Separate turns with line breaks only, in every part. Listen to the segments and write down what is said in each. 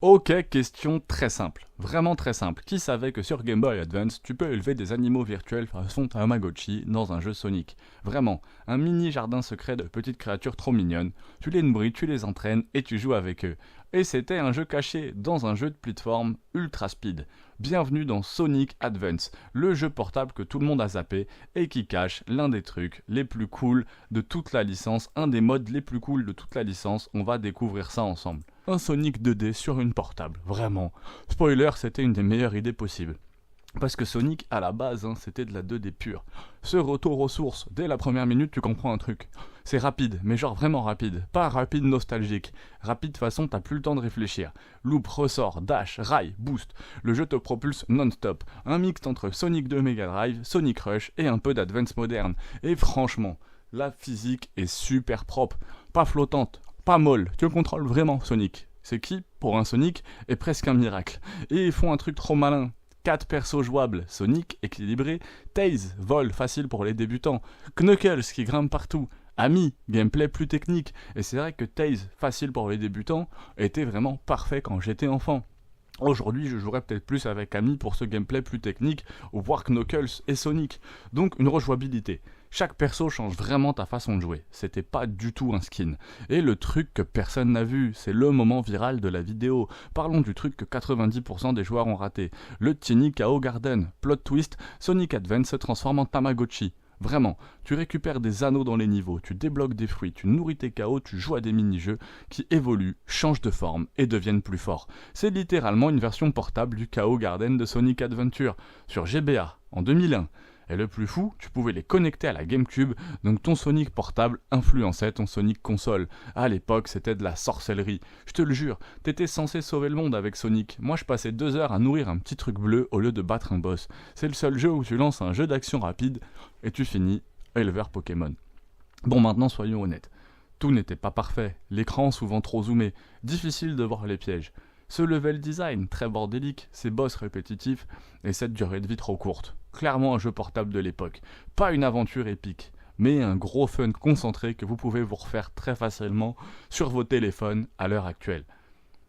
Ok, question très simple, vraiment très simple. Qui savait que sur Game Boy Advance, tu peux élever des animaux virtuels façon Tamagotchi dans un jeu Sonic? Vraiment, un mini jardin secret de petites créatures trop mignonnes. Tu les nourris, tu les entraînes et tu joues avec eux. Et c'était un jeu caché dans un jeu de plateforme ultra speed. Bienvenue dans Sonic Advance, le jeu portable que tout le monde a zappé et qui cache l'un des trucs les plus cool de toute la licence, un des modes les plus cool de toute la licence. On va découvrir ça ensemble. Un Sonic 2D sur une portable, vraiment. Spoiler, c'était une des meilleures idées possibles. Parce que Sonic, à la base, c'était de la 2D pure. Ce retour aux sources, dès la première minute, tu comprends un truc. C'est rapide, mais genre vraiment rapide. Pas rapide nostalgique. Rapide façon, t'as plus le temps de réfléchir. Loop, ressort, dash, rail, boost. Le jeu te propulse non-stop. Un mix entre Sonic 2 Mega Drive, Sonic Rush et un peu d'Advance moderne. Et franchement, la physique est super propre. Pas flottante, pas molle. Tu le contrôles vraiment, Sonic. C'est qui, pour un Sonic, est presque un miracle. Et ils font un truc trop malin. 4 persos jouables, Sonic équilibré, Tails, vol facile pour les débutants, Knuckles qui grimpe partout, Amy, gameplay plus technique, et c'est vrai que Tails, facile pour les débutants, était vraiment parfait quand j'étais enfant. Aujourd'hui, je jouerais peut-être plus avec Amy pour ce gameplay plus technique, ou voir Knuckles et Sonic. Donc une rejouabilité. Chaque perso change vraiment ta façon de jouer. C'était pas du tout un skin. Et le truc que personne n'a vu, c'est le moment viral de la vidéo. Parlons du truc que 90% des joueurs ont raté. Le Tiny KO Garden. Plot twist, Sonic Advance se transforme en Tamagotchi. Vraiment, tu récupères des anneaux dans les niveaux, tu débloques des fruits, tu nourris tes KO, tu joues à des mini-jeux qui évoluent, changent de forme et deviennent plus forts. C'est littéralement une version portable du KO Garden de Sonic Adventure sur GBA en 2001. Et le plus fou, tu pouvais les connecter à la GameCube, donc ton Sonic portable influençait ton Sonic console. À l'époque, c'était de la sorcellerie. Je te le jure, t'étais censé sauver le monde avec Sonic. Moi, je passais 2 heures à nourrir un petit truc bleu au lieu de battre un boss. C'est le seul jeu où tu lances un jeu d'action rapide et tu finis éleveur Pokémon. Bon, maintenant, soyons honnêtes. Tout n'était pas parfait, l'écran souvent trop zoomé, difficile de voir les pièges. Ce level design très bordélique, ces boss répétitifs et cette durée de vie trop courte. Clairement un jeu portable de l'époque. Pas une aventure épique, mais un gros fun concentré que vous pouvez vous refaire très facilement sur vos téléphones à l'heure actuelle.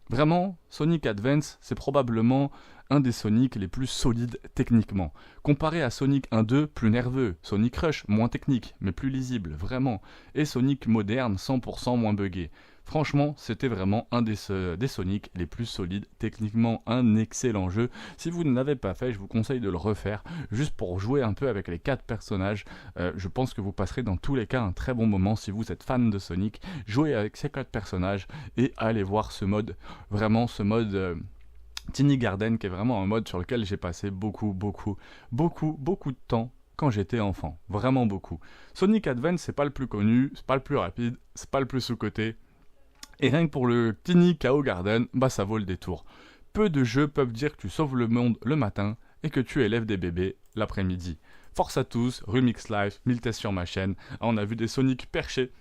Vraiment, Sonic Advance, c'est probablement un des Sonic les plus solides techniquement. Comparé à Sonic 1-2, plus nerveux, Sonic Rush, moins technique, mais plus lisible, vraiment, et Sonic moderne, 100% moins buggé. Franchement, c'était vraiment un des Sonic les plus solides, techniquement un excellent jeu. Si vous ne l'avez pas fait, je vous conseille de le refaire, juste pour jouer un peu avec les 4 personnages. Je pense que vous passerez dans tous les cas un très bon moment si vous êtes fan de Sonic. Jouez avec ces 4 personnages et allez voir ce mode, vraiment ce mode... Tiny Garden, qui est vraiment un mode sur lequel j'ai passé beaucoup de temps quand j'étais enfant. Vraiment beaucoup. Sonic Advance, c'est pas le plus connu, c'est pas le plus rapide, c'est pas le plus sous-coté. Et rien que pour le Tiny KO Garden, bah ça vaut le détour. Peu de jeux peuvent dire que tu sauves le monde le matin et que tu élèves des bébés l'après-midi. Force à tous, Remix Live, 1000 tests sur ma chaîne. On a vu des Sonic perchés,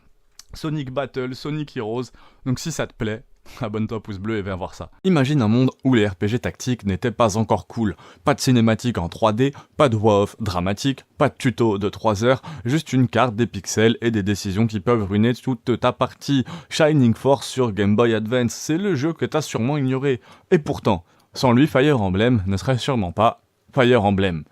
Sonic Battle, Sonic Heroes. Donc si ça te plaît, abonne-toi, pouce bleu et viens voir ça. Imagine un monde où les RPG tactiques n'étaient pas encore cool. Pas de cinématique en 3D, pas de voix off dramatique, pas de tuto de 3 heures, juste une carte, des pixels et des décisions qui peuvent ruiner toute ta partie. Shining Force sur Game Boy Advance, c'est le jeu que t'as sûrement ignoré. Et pourtant, sans lui, Fire Emblem ne serait sûrement pas Fire Emblem.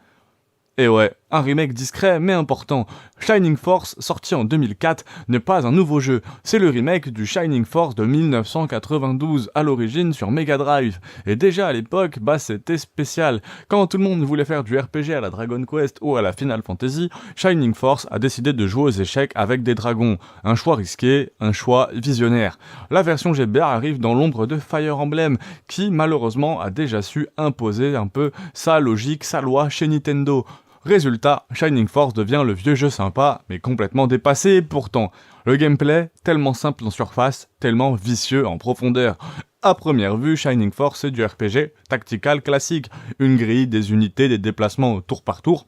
Et ouais, un remake discret mais important. Shining Force, sorti en 2004, n'est pas un nouveau jeu, c'est le remake du Shining Force de 1992, à l'origine sur Mega Drive. Et déjà à l'époque, bah c'était spécial. Quand tout le monde voulait faire du RPG à la Dragon Quest ou à la Final Fantasy, Shining Force a décidé de jouer aux échecs avec des dragons. Un choix risqué, un choix visionnaire. La version GBA arrive dans l'ombre de Fire Emblem, qui malheureusement a déjà su imposer un peu sa logique, sa loi chez Nintendo. Résultat, Shining Force devient le vieux jeu sympa, mais complètement dépassé pourtant. Le gameplay, tellement simple en surface, tellement vicieux en profondeur. À première vue, Shining Force c'est du RPG tactical classique. Une grille, des unités, des déplacements au tour par tour,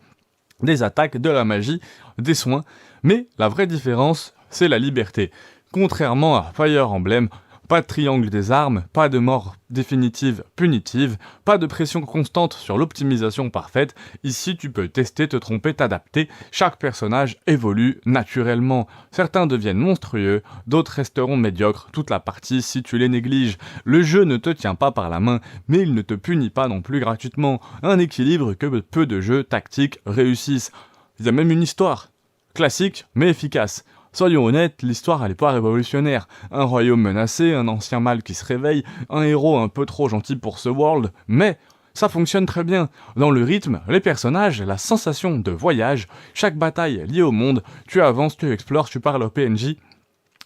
des attaques, de la magie, des soins. Mais la vraie différence, c'est la liberté. Contrairement à Fire Emblem, Pas de triangle des armes, pas de mort définitive punitive, pas de pression constante sur l'optimisation parfaite. Ici, tu peux tester, te tromper, t'adapter. Chaque personnage évolue naturellement. Certains deviennent monstrueux, d'autres resteront médiocres toute la partie si tu les négliges. Le jeu ne te tient pas par la main, mais il ne te punit pas non plus gratuitement. Un équilibre que peu de jeux tactiques réussissent. Il y a même une histoire. Classique, mais efficace. Soyons honnêtes, l'histoire elle est pas révolutionnaire. Un royaume menacé, un ancien mal qui se réveille, un héros un peu trop gentil pour ce world, mais ça fonctionne très bien. Dans le rythme, les personnages, la sensation de voyage, chaque bataille est liée au monde, tu avances, tu explores, tu parles au PNJ.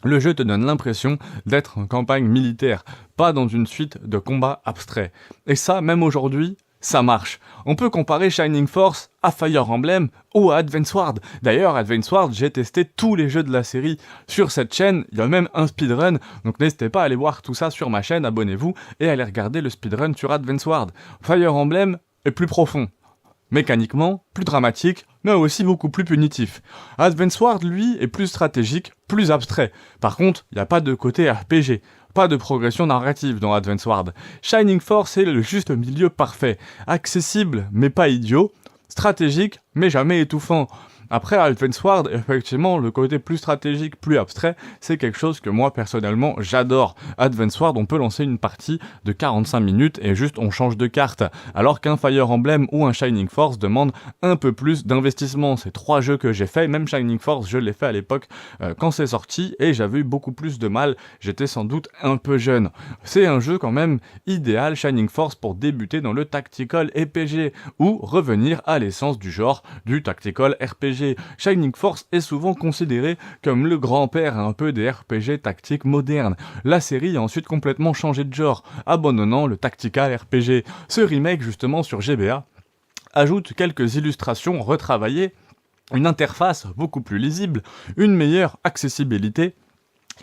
Le jeu te donne l'impression d'être en campagne militaire, pas dans une suite de combats abstraits. Et ça, même aujourd'hui, ça marche. On peut comparer Shining Force à Fire Emblem ou à Advance Wars. D'ailleurs, Advance Wars, j'ai testé tous les jeux de la série sur cette chaîne. Il y a même un speedrun, donc n'hésitez pas à aller voir tout ça sur ma chaîne, abonnez-vous et allez regarder le speedrun sur Advance Wars. Fire Emblem est plus profond. Mécaniquement, plus dramatique, mais aussi beaucoup plus punitif. Advance Wars, lui, est plus stratégique, plus abstrait. Par contre, il n'y a pas de côté RPG. Pas de progression narrative dans Advance Wars. Shining Force est le juste milieu parfait. Accessible, mais pas idiot. Stratégique, mais jamais étouffant. Après Advance Wars, effectivement, le côté plus stratégique, plus abstrait, c'est quelque chose que moi, personnellement, j'adore. Advance Wars, on peut lancer une partie de 45 minutes et juste on change de carte. Alors qu'un Fire Emblem ou un Shining Force demande un peu plus d'investissement. C'est 3 jeux que j'ai fait, même Shining Force, je l'ai fait à l'époque quand c'est sorti et j'avais eu beaucoup plus de mal. J'étais sans doute un peu jeune. C'est un jeu quand même idéal, Shining Force, pour débuter dans le tactical RPG ou revenir à l'essence du genre du tactical RPG. Shining Force est souvent considéré comme le grand-père un peu des RPG tactiques modernes. La série a ensuite complètement changé de genre, abandonnant le tactical RPG. Ce remake justement sur GBA ajoute quelques illustrations retravaillées, une interface beaucoup plus lisible, une meilleure accessibilité.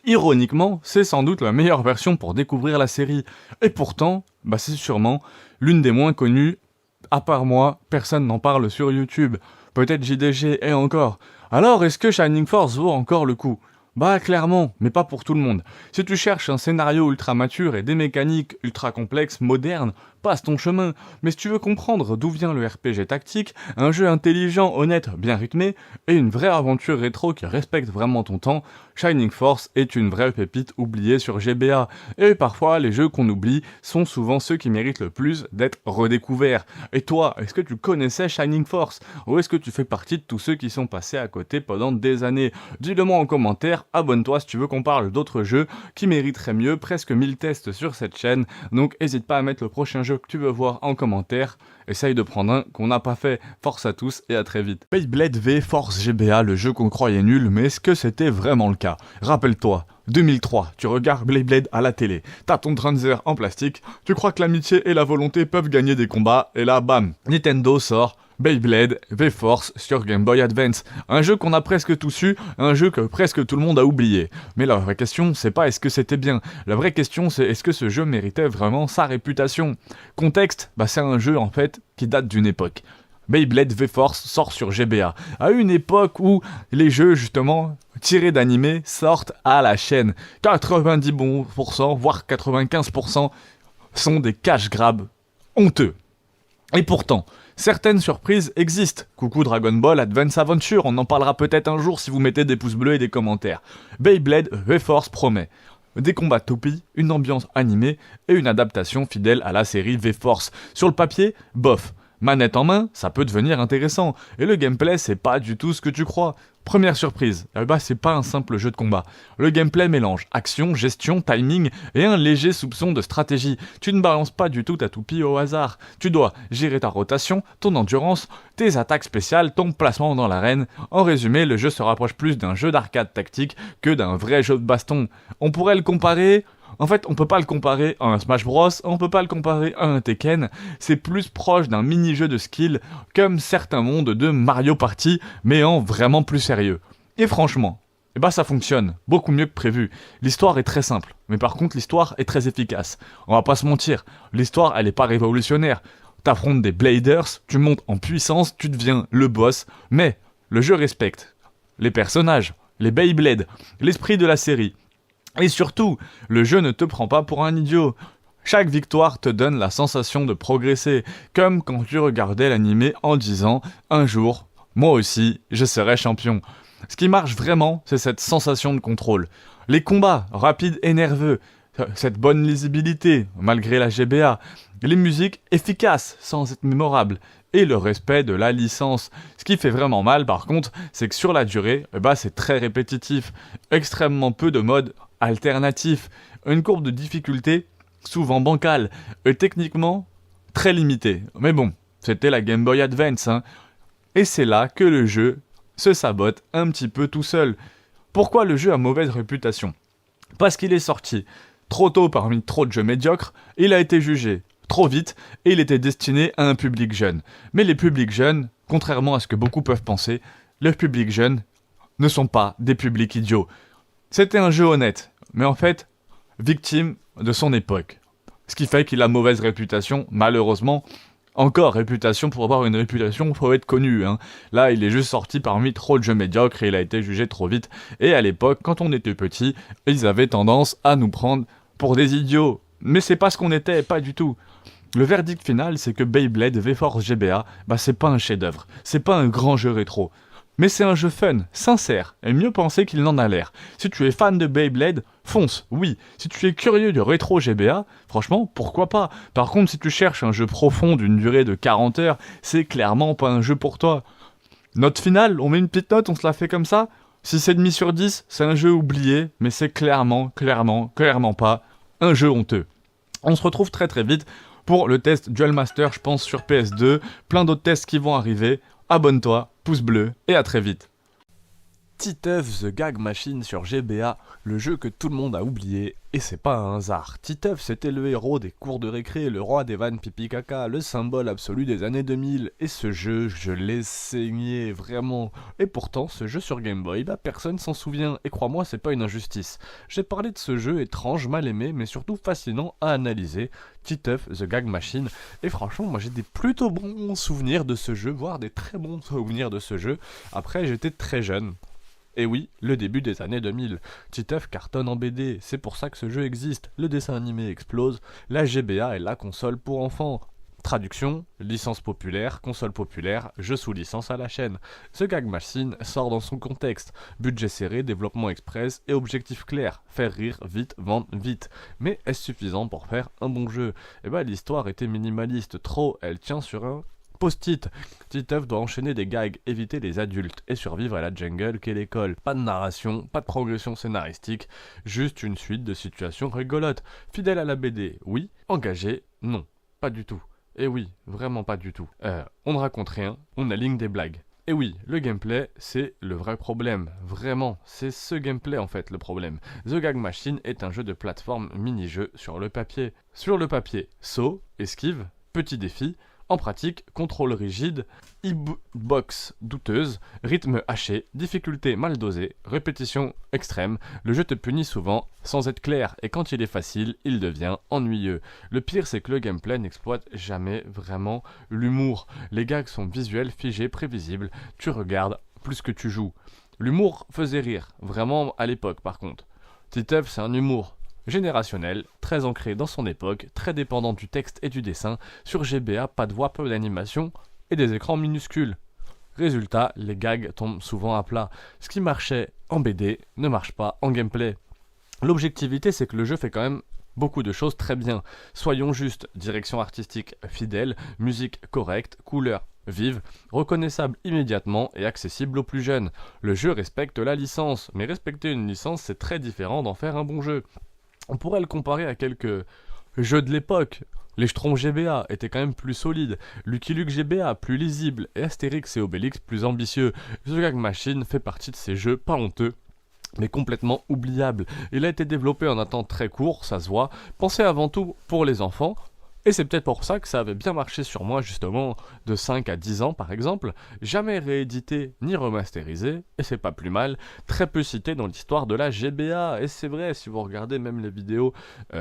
Ironiquement, c'est sans doute la meilleure version pour découvrir la série. Et pourtant, c'est sûrement l'une des moins connues. À part moi, personne n'en parle sur YouTube. Peut-être JDG et encore. Alors, est-ce que Shining Force vaut encore le coup ? Clairement, mais pas pour tout le monde. Si tu cherches un scénario ultra mature et des mécaniques ultra complexes, modernes, passe ton chemin. Mais si tu veux comprendre d'où vient le RPG tactique, un jeu intelligent, honnête, bien rythmé, et une vraie aventure rétro qui respecte vraiment ton temps, Shining Force est une vraie pépite oubliée sur GBA. Et parfois, les jeux qu'on oublie sont souvent ceux qui méritent le plus d'être redécouverts. Et toi, est-ce que tu connaissais Shining Force ? Ou est-ce que tu fais partie de tous ceux qui sont passés à côté pendant des années ? Dis-le moi en commentaire, abonne-toi si tu veux qu'on parle d'autres jeux qui mériteraient mieux, presque 1000 tests sur cette chaîne, donc n'hésite pas à mettre le prochain jeu que tu veux voir en commentaire. Essaye de prendre un qu'on n'a pas fait. Force à tous et à très vite. Beyblade V Force GBA, le jeu qu'on croyait nul, mais est-ce que c'était vraiment le cas ? Rappelle-toi, 2003, tu regardes Beyblade à la télé, t'as ton Transer en plastique, tu crois que l'amitié et la volonté peuvent gagner des combats, et là bam, Nintendo sort Beyblade V-Force sur Game Boy Advance. Un jeu qu'on a presque tous eu, un jeu que presque tout le monde a oublié. Mais la vraie question, c'est pas est-ce que c'était bien. La vraie question, c'est est-ce que ce jeu méritait vraiment sa réputation. Contexte, c'est un jeu en fait qui date d'une époque. Beyblade V-Force sort sur GBA, à une époque où les jeux justement tirés d'animés sortent à la chaîne. 90%, voire 95% sont des cash grabs honteux. Et pourtant, certaines surprises existent. Coucou Dragon Ball Advance Adventure, on en parlera peut-être un jour si vous mettez des pouces bleus et des commentaires. Beyblade V-Force promet des combats toupies, une ambiance animée et une adaptation fidèle à la série V-Force. Sur le papier, bof. Manette en main, ça peut devenir intéressant. Et le gameplay, c'est pas du tout ce que tu crois. Première surprise, c'est pas un simple jeu de combat. Le gameplay mélange action, gestion, timing et un léger soupçon de stratégie. Tu ne balances pas du tout ta toupie au hasard. Tu dois gérer ta rotation, ton endurance, tes attaques spéciales, ton placement dans l'arène. En résumé, le jeu se rapproche plus d'un jeu d'arcade tactique que d'un vrai jeu de baston. On pourrait le comparer... En fait, on peut pas le comparer à un Smash Bros, on peut pas le comparer à un Tekken, c'est plus proche d'un mini-jeu de skill, comme certains mondes de Mario Party, mais en vraiment plus sérieux. Et franchement, ça fonctionne, beaucoup mieux que prévu. L'histoire est très simple, mais par contre l'histoire est très efficace. On va pas se mentir, l'histoire elle est pas révolutionnaire. T'affrontes des Bladers, tu montes en puissance, tu deviens le boss, mais le jeu respecte les personnages, les Beyblade, l'esprit de la série. Et surtout, le jeu ne te prend pas pour un idiot. Chaque victoire te donne la sensation de progresser, comme quand tu regardais l'animé en disant « Un jour, moi aussi, je serai champion ». Ce qui marche vraiment, c'est cette sensation de contrôle. Les combats, rapides et nerveux, cette bonne lisibilité, malgré la GBA, les musiques efficaces, sans être mémorables, et le respect de la licence. Ce qui fait vraiment mal, par contre, c'est que sur la durée, c'est très répétitif, extrêmement peu de modes alternatifs, une courbe de difficulté souvent bancale, et techniquement très limitée. Mais bon, c'était la Game Boy Advance, hein. Et c'est là que le jeu se sabote un petit peu tout seul. Pourquoi le jeu a mauvaise réputation ? Parce qu'il est sorti trop tôt parmi trop de jeux médiocres, il a été jugé trop vite et il était destiné à un public jeune. Mais les publics jeunes, contrairement à ce que beaucoup peuvent penser, les publics jeunes ne sont pas des publics idiots. C'était un jeu honnête, mais en fait, victime de son époque. Ce qui fait qu'il a mauvaise réputation, malheureusement. Encore réputation, pour avoir une réputation, faut être connu, hein. Là, il est juste sorti parmi trop de jeux médiocres et il a été jugé trop vite. Et à l'époque, quand on était petit, ils avaient tendance à nous prendre pour des idiots. Mais c'est pas ce qu'on était, pas du tout. Le verdict final, c'est que Beyblade V-Force GBA, c'est pas un chef-d'œuvre, c'est pas un grand jeu rétro. Mais c'est un jeu fun, sincère, et mieux pensé qu'il n'en a l'air. Si tu es fan de Beyblade, fonce, oui. Si tu es curieux de rétro GBA, franchement, pourquoi pas. Par contre, si tu cherches un jeu profond d'une durée de 40 heures, c'est clairement pas un jeu pour toi. Note finale, on met une petite note, on se la fait comme ça. 6,5 sur 10, c'est un jeu oublié, mais c'est clairement pas un jeu honteux. On se retrouve très très vite pour le test Duel Master, je pense, sur PS2. Plein d'autres tests qui vont arriver. Abonne-toi, pouce bleu, et à très vite. Titeuf The Gag Machine sur GBA, le jeu que tout le monde a oublié, et c'est pas un hasard. Titeuf, c'était le héros des cours de récré, le roi des vannes pipi caca, le symbole absolu des années 2000, et ce jeu, je l'ai saigné, vraiment. Et pourtant, ce jeu sur Game Boy, personne s'en souvient, et crois-moi, c'est pas une injustice. J'ai parlé de ce jeu étrange, mal aimé, mais surtout fascinant à analyser, Titeuf The Gag Machine, et franchement, moi j'ai des plutôt bons souvenirs de ce jeu, voire des très bons souvenirs de ce jeu. Après, j'étais très jeune. Et oui, le début des années 2000. Titeuf cartonne en BD, c'est pour ça que ce jeu existe. Le dessin animé explose, la GBA est la console pour enfants. Traduction, licence populaire, console populaire, jeu sous licence à la chaîne. The Gag Machine sort dans son contexte. Budget serré, développement express et objectif clair. Faire rire vite, vendre vite. Mais est-ce suffisant pour faire un bon jeu ? L'histoire était minimaliste, trop, elle tient sur un post-it. Titeuf doit enchaîner des gags, éviter les adultes et survivre à la jungle qu'est l'école. Pas de narration, pas de progression scénaristique, juste une suite de situations rigolotes. Fidèle à la BD, oui. Engagé, non, pas du tout. Et oui, vraiment pas du tout. On ne raconte rien, on aligne des blagues. Et oui, le gameplay, c'est le vrai problème. Vraiment, c'est ce gameplay en fait le problème. The Gag Machine est un jeu de plateforme mini-jeu sur le papier. Sur le papier, saut, esquive, petit défi. En pratique, contrôle rigide, hitbox douteuse, rythme haché, difficulté mal dosée, répétition extrême, le jeu te punit souvent sans être clair et quand il est facile, il devient ennuyeux. Le pire c'est que le gameplay n'exploite jamais vraiment l'humour. Les gags sont visuels, figés, prévisibles, tu regardes plus que tu joues. L'humour faisait rire, vraiment à l'époque par contre. Titeuf c'est un humour générationnel, très ancré dans son époque, très dépendant du texte et du dessin. Sur GBA, pas de voix, peu d'animation et des écrans minuscules. Résultat, les gags tombent souvent à plat. Ce qui marchait en BD ne marche pas en gameplay. L'objectivité, c'est que le jeu fait quand même beaucoup de choses très bien. Soyons justes, direction artistique fidèle, musique correcte, couleurs vives, reconnaissable immédiatement et accessible aux plus jeunes. Le jeu respecte la licence, mais respecter une licence, c'est très différent d'en faire un bon jeu. On pourrait le comparer à quelques jeux de l'époque. Les Schtroumpfs GBA étaient quand même plus solides, Lucky Luke GBA plus lisible et Astérix et Obélix plus ambitieux. The Gag Machine fait partie de ces jeux pas honteux, mais complètement oubliables. Il a été développé en un temps très court, ça se voit, pensé avant tout pour les enfants, Et c'est peut-être pour ça que ça avait bien marché sur moi justement de 5 à 10 ans par exemple, jamais réédité ni remasterisé, et c'est pas plus mal, très peu cité dans l'histoire de la GBA, et c'est vrai, si vous regardez même les vidéos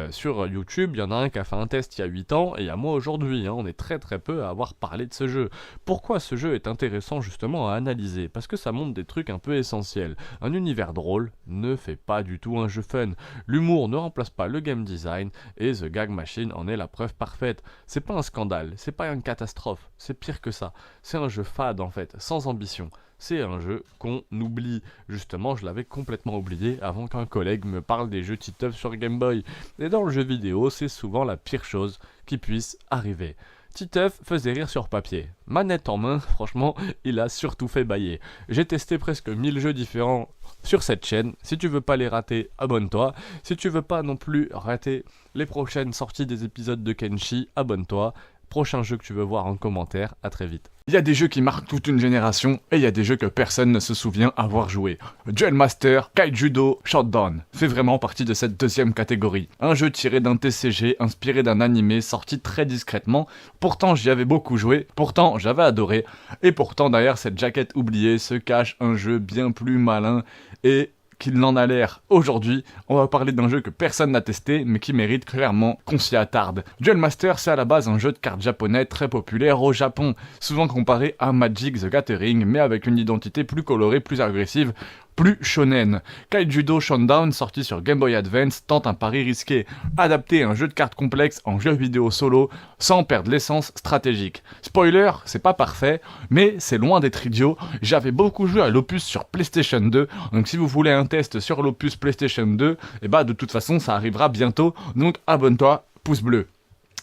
sur YouTube, il y en a un qui a fait un test il y a 8 ans, et il y a moi aujourd'hui, on est très très peu à avoir parlé de ce jeu. Pourquoi ce jeu est intéressant justement à analyser? Parce que ça montre des trucs un peu essentiels. Un univers drôle ne fait pas du tout un jeu fun. L'humour ne remplace pas le game design, et The Gag Machine en est la preuve parfaite. C'est pas un scandale, c'est pas une catastrophe, c'est pire que ça. C'est un jeu fade en fait, sans ambition. C'est un jeu qu'on oublie. Justement, je l'avais complètement oublié avant qu'un collègue me parle des jeux Titeuf sur Game Boy. Et dans le jeu vidéo, c'est souvent la pire chose qui puisse arriver. Titeuf faisait rire sur papier. Manette en main, franchement, il a surtout fait bailler. J'ai testé presque 1000 jeux différents sur cette chaîne. Si tu veux pas les rater, abonne-toi. Si tu veux pas non plus rater les prochaines sorties des épisodes de Kenshi, abonne-toi. Prochain jeu que tu veux voir en commentaire, à très vite. Il y a des jeux qui marquent toute une génération, et il y a des jeux que personne ne se souvient avoir joué. Duel Master, Kaijudo, Shotdown fait vraiment partie de cette deuxième catégorie. Un jeu tiré d'un TCG, inspiré d'un animé, sorti très discrètement. Pourtant j'y avais beaucoup joué, pourtant j'avais adoré, et pourtant derrière cette jaquette oubliée se cache un jeu bien plus malin et qu'il n'en a l'air. Aujourd'hui, on va parler d'un jeu que personne n'a testé, mais qui mérite clairement qu'on s'y attarde. Duel Master, c'est à la base un jeu de cartes japonais très populaire au Japon, souvent comparé à Magic the Gathering, mais avec une identité plus colorée, plus agressive, plus shonen. Kaijudo Showdown, sorti sur Game Boy Advance, tente un pari risqué, adapter un jeu de cartes complexe en jeu vidéo solo, sans perdre l'essence stratégique. Spoiler, c'est pas parfait, mais c'est loin d'être idiot. J'avais beaucoup joué à l'opus sur PlayStation 2, donc si vous voulez un test sur l'opus PlayStation 2, et bah de toute façon ça arrivera bientôt, donc abonne-toi, pouce bleu.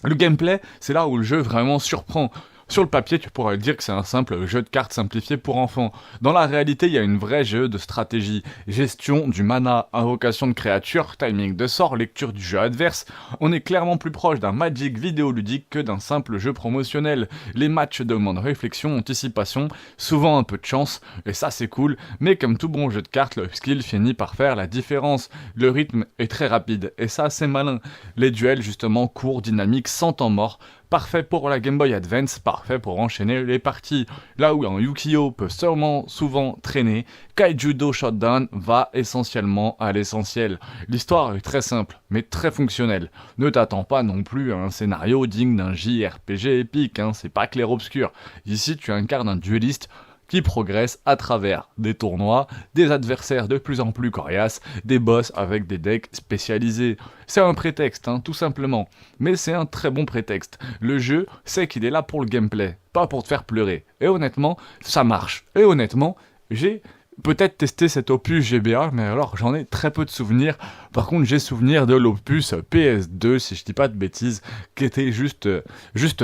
Le gameplay, c'est là où le jeu vraiment surprend. Sur le papier, tu pourrais dire que c'est un simple jeu de cartes simplifié pour enfants. Dans la réalité, il y a une vraie jeu de stratégie. Gestion du mana, invocation de créatures, timing de sorts, lecture du jeu adverse. On est clairement plus proche d'un Magic vidéoludique que d'un simple jeu promotionnel. Les matchs demandent réflexion, anticipation, souvent un peu de chance, et ça c'est cool, mais comme tout bon jeu de cartes, le skill finit par faire la différence. Le rythme est très rapide, et ça c'est malin. Les duels justement courts, dynamiques, sans temps mort, parfait pour la Game Boy Advance, parfait pour enchaîner les parties. Là où un Yu-Gi-Oh peut souvent traîner, Kaijudo Showdown va essentiellement à l'essentiel. L'histoire est très simple, mais très fonctionnelle. Ne t'attends pas non plus à un scénario digne d'un JRPG épique, c'est pas clair-obscur. Ici tu incarnes un dueliste qui progresse à travers des tournois, des adversaires de plus en plus coriaces, des boss avec des decks spécialisés. C'est un prétexte, tout simplement. Mais c'est un très bon prétexte. Le jeu sait qu'il est là pour le gameplay, pas pour te faire pleurer. Et honnêtement, ça marche. Et honnêtement, j'ai peut-être testé cet opus GBA, mais alors j'en ai très peu de souvenirs. Par contre, j'ai souvenir de l'opus PS2, si je dis pas de bêtises, qui était juste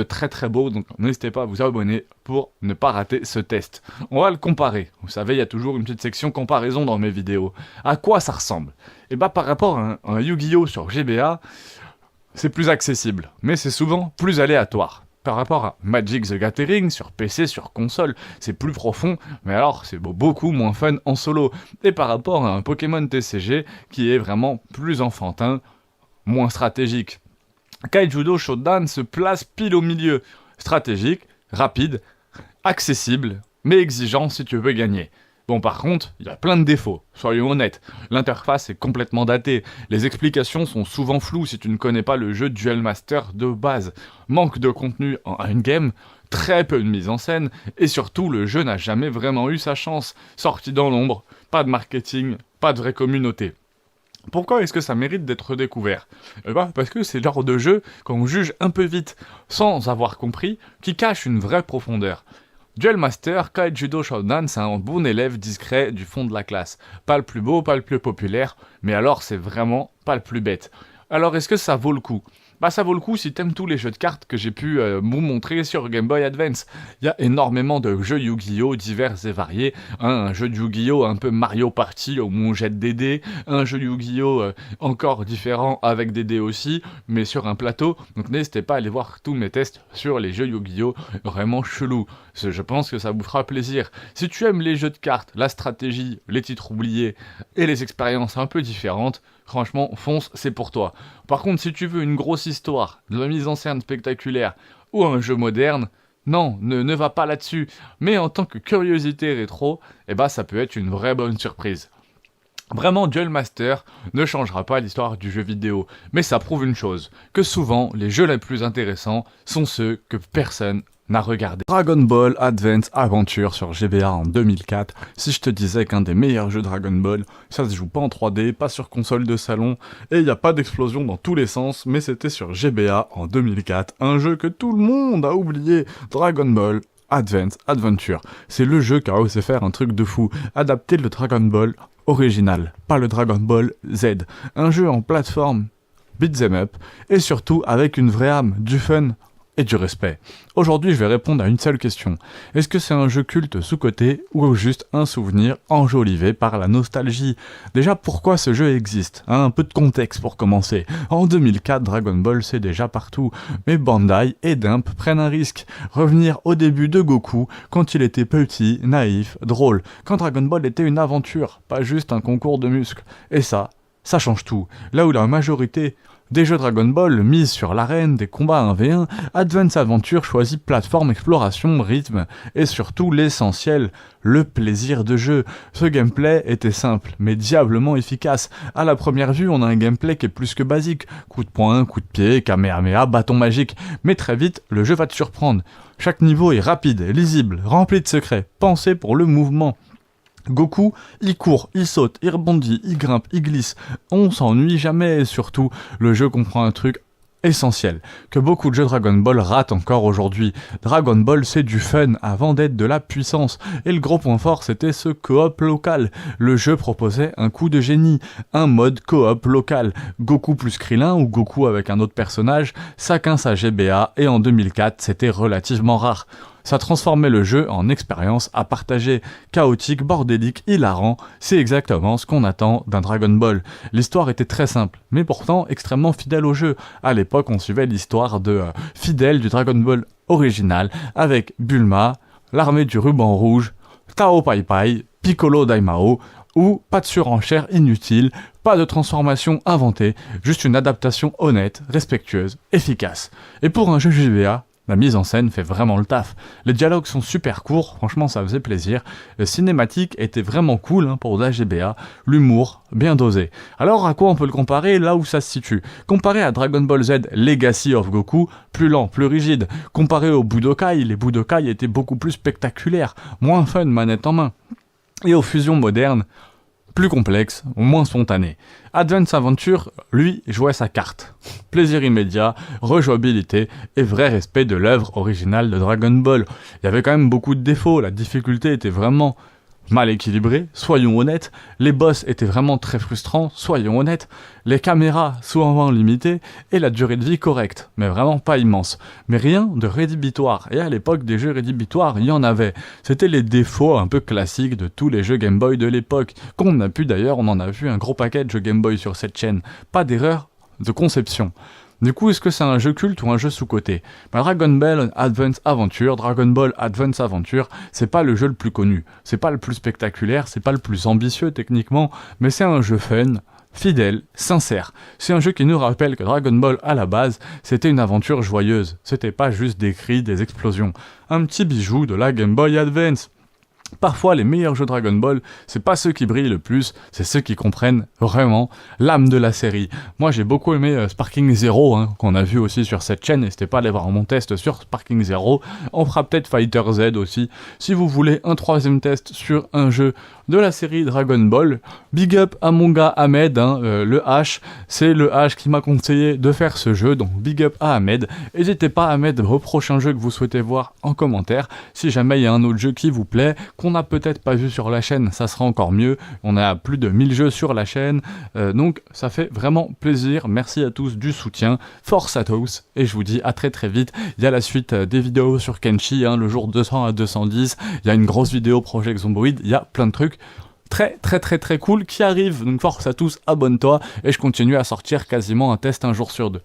très très beau. Donc n'hésitez pas à vous abonner pour ne pas rater ce test. On va le comparer. Vous savez, il y a toujours une petite section comparaison dans mes vidéos. À quoi ça ressemble? Et bah par rapport à un Yu-Gi-Oh sur GBA, c'est plus accessible, mais c'est souvent plus aléatoire. Par rapport à Magic the Gathering sur PC, sur console, c'est plus profond, mais alors c'est beaucoup moins fun en solo. Et par rapport à un Pokémon TCG qui est vraiment plus enfantin, moins stratégique. Kaijudo Showdown se place pile au milieu. Stratégique, rapide, accessible, mais exigeant si tu veux gagner. Bon par contre, il y a plein de défauts, soyons honnêtes. L'interface est complètement datée, les explications sont souvent floues si tu ne connais pas le jeu Duel Master de base. Manque de contenu en in-game, très peu de mise en scène, et surtout le jeu n'a jamais vraiment eu sa chance. Sorti dans l'ombre, pas de marketing, pas de vraie communauté. Pourquoi est-ce que ça mérite d'être découvert? Parce que c'est le genre de jeu qu'on juge un peu vite, sans avoir compris, qui cache une vraie profondeur. Duel Master, Kaijudo Showdown, c'est un bon élève discret du fond de la classe. Pas le plus beau, pas le plus populaire, mais alors c'est vraiment pas le plus bête. Alors est-ce que ça vaut le coup? Ça vaut le coup si t'aimes tous les jeux de cartes que j'ai pu vous montrer sur Game Boy Advance. Il y a énormément de jeux Yu-Gi-Oh divers et variés. Un jeu de Yu-Gi-Oh un peu Mario Party où on jette des dés. Un jeu Yu-Gi-Oh encore différent avec des dés aussi, mais sur un plateau. Donc n'hésitez pas à aller voir tous mes tests sur les jeux Yu-Gi-Oh vraiment chelous. Je pense que ça vous fera plaisir. Si tu aimes les jeux de cartes, la stratégie, les titres oubliés et les expériences un peu différentes, franchement, fonce, c'est pour toi. Par contre, si tu veux une grosse histoire, de la mise en scène spectaculaire ou un jeu moderne, non, ne va pas là-dessus. Mais en tant que curiosité rétro, eh ben, ça peut être une vraie bonne surprise. Vraiment, Duel Master ne changera pas l'histoire du jeu vidéo, mais ça prouve une chose, que souvent, les jeux les plus intéressants sont ceux que personne n'a regardé. Dragon Ball Advance Adventure sur GBA en 2004, si je te disais qu'un des meilleurs jeux Dragon Ball, ça se joue pas en 3D, pas sur console de salon, et il n'y a pas d'explosion dans tous les sens, mais c'était sur GBA en 2004, un jeu que tout le monde a oublié, Dragon Ball Advance Adventure. C'est le jeu qui a osé faire un truc de fou, adapter le Dragon Ball original, pas le Dragon Ball Z. Un jeu en plateforme, beat'em up, et surtout avec une vraie âme, du fun et du respect. Aujourd'hui, je vais répondre à une seule question. Est-ce que c'est un jeu culte sous-coté ou juste un souvenir enjolivé par la nostalgie? Déjà, pourquoi ce jeu existe? Un peu de contexte pour commencer. En 2004, Dragon Ball c'est déjà partout, mais Bandai et Dump prennent un risque. Revenir au début de Goku, quand il était petit, naïf, drôle. Quand Dragon Ball était une aventure, pas juste un concours de muscles. Et ça change tout. Là où la majorité des jeux Dragon Ball misent sur l'arène, des combats 1v1, Advance Adventure choisit plateforme, exploration, rythme et surtout l'essentiel, le plaisir de jeu. Ce gameplay était simple, mais diablement efficace. À la première vue, on a un gameplay qui est plus que basique. Coup de poing, coup de pied, kamehameha, bâton magique. Mais très vite, le jeu va te surprendre. Chaque niveau est rapide, lisible, rempli de secrets, pensé pour le mouvement. Goku, il court, il saute, il rebondit, il grimpe, il glisse. On s'ennuie jamais et surtout, le jeu comprend un truc essentiel, que beaucoup de jeux Dragon Ball ratent encore aujourd'hui. Dragon Ball c'est du fun avant d'être de la puissance, et le gros point fort c'était ce coop local. Le jeu proposait un coup de génie, un mode coop local, Goku plus Krillin ou Goku avec un autre personnage, chacun sa GBA, et en 2004 c'était relativement rare. Ça transformait le jeu en expérience à partager, chaotique, bordélique, hilarant, c'est exactement ce qu'on attend d'un Dragon Ball. L'histoire était très simple, mais pourtant extrêmement fidèle au jeu. À l'époque, on suivait l'histoire fidèle du Dragon Ball original, avec Bulma, l'armée du ruban rouge, Tao Pai Pai, Piccolo Daimao, ou pas de surenchère inutile, pas de transformation inventée, juste une adaptation honnête, respectueuse, efficace. Et pour un jeu GBA, la mise en scène fait vraiment le taf. Les dialogues sont super courts, franchement ça faisait plaisir. Le cinématique était vraiment cool pour la GBA, l'humour bien dosé. Alors à quoi on peut le comparer là où ça se situe? Comparé à Dragon Ball Z Legacy of Goku, plus lent, plus rigide. Comparé aux Budokai, les Budokai étaient beaucoup plus spectaculaires, moins fun manette en main. Et aux fusions modernes, plus complexe, moins spontané. Advance Adventure, lui, jouait sa carte. Plaisir immédiat, rejouabilité et vrai respect de l'œuvre originale de Dragon Ball. Il y avait quand même beaucoup de défauts, la difficulté était vraiment mal équilibrée, soyons honnêtes, les boss étaient vraiment très frustrants, soyons honnêtes, les caméras souvent limitées et la durée de vie correcte, mais vraiment pas immense. Mais rien de rédhibitoire, et à l'époque des jeux rédhibitoires, il y en avait. C'était les défauts un peu classiques de tous les jeux Game Boy de l'époque, qu'on a pu d'ailleurs, on en a vu un gros paquet de jeux Game Boy sur cette chaîne. Pas d'erreur de conception. Du coup, est-ce que c'est un jeu culte ou un jeu sous-coté? Dragon Ball Advance Adventure, c'est pas le jeu le plus connu, c'est pas le plus spectaculaire, c'est pas le plus ambitieux techniquement, mais c'est un jeu fun, fidèle, sincère. C'est un jeu qui nous rappelle que Dragon Ball, à la base, c'était une aventure joyeuse, c'était pas juste des cris, des explosions. Un petit bijou de la Game Boy Advance. Parfois, les meilleurs jeux Dragon Ball, c'est pas ceux qui brillent le plus, c'est ceux qui comprennent vraiment l'âme de la série. Moi, j'ai beaucoup aimé Sparking Zero, qu'on a vu aussi sur cette chaîne, n'hésitez pas à aller voir mon test sur Sparking Zero. On fera peut-être Fighter Z aussi. Si vous voulez un troisième test sur un jeu de la série Dragon Ball, big up à mon gars Ahmed, le H, c'est le H qui m'a conseillé de faire ce jeu, donc big up à Ahmed. N'hésitez pas à mettre vos prochains jeux que vous souhaitez voir en commentaire. Si jamais il y a un autre jeu qui vous plaît, qu'on n'a peut-être pas vu sur la chaîne, ça sera encore mieux. On a plus de 1000 jeux sur la chaîne, donc ça fait vraiment plaisir. Merci à tous du soutien, force à tous, et je vous dis à très très vite. Il y a la suite des vidéos sur Kenshi, le jour 200 à 210, il y a une grosse vidéo Project Zomboid, il y a plein de trucs très cool qui arrivent, donc force à tous, abonne-toi, et je continue à sortir quasiment un test un jour sur deux.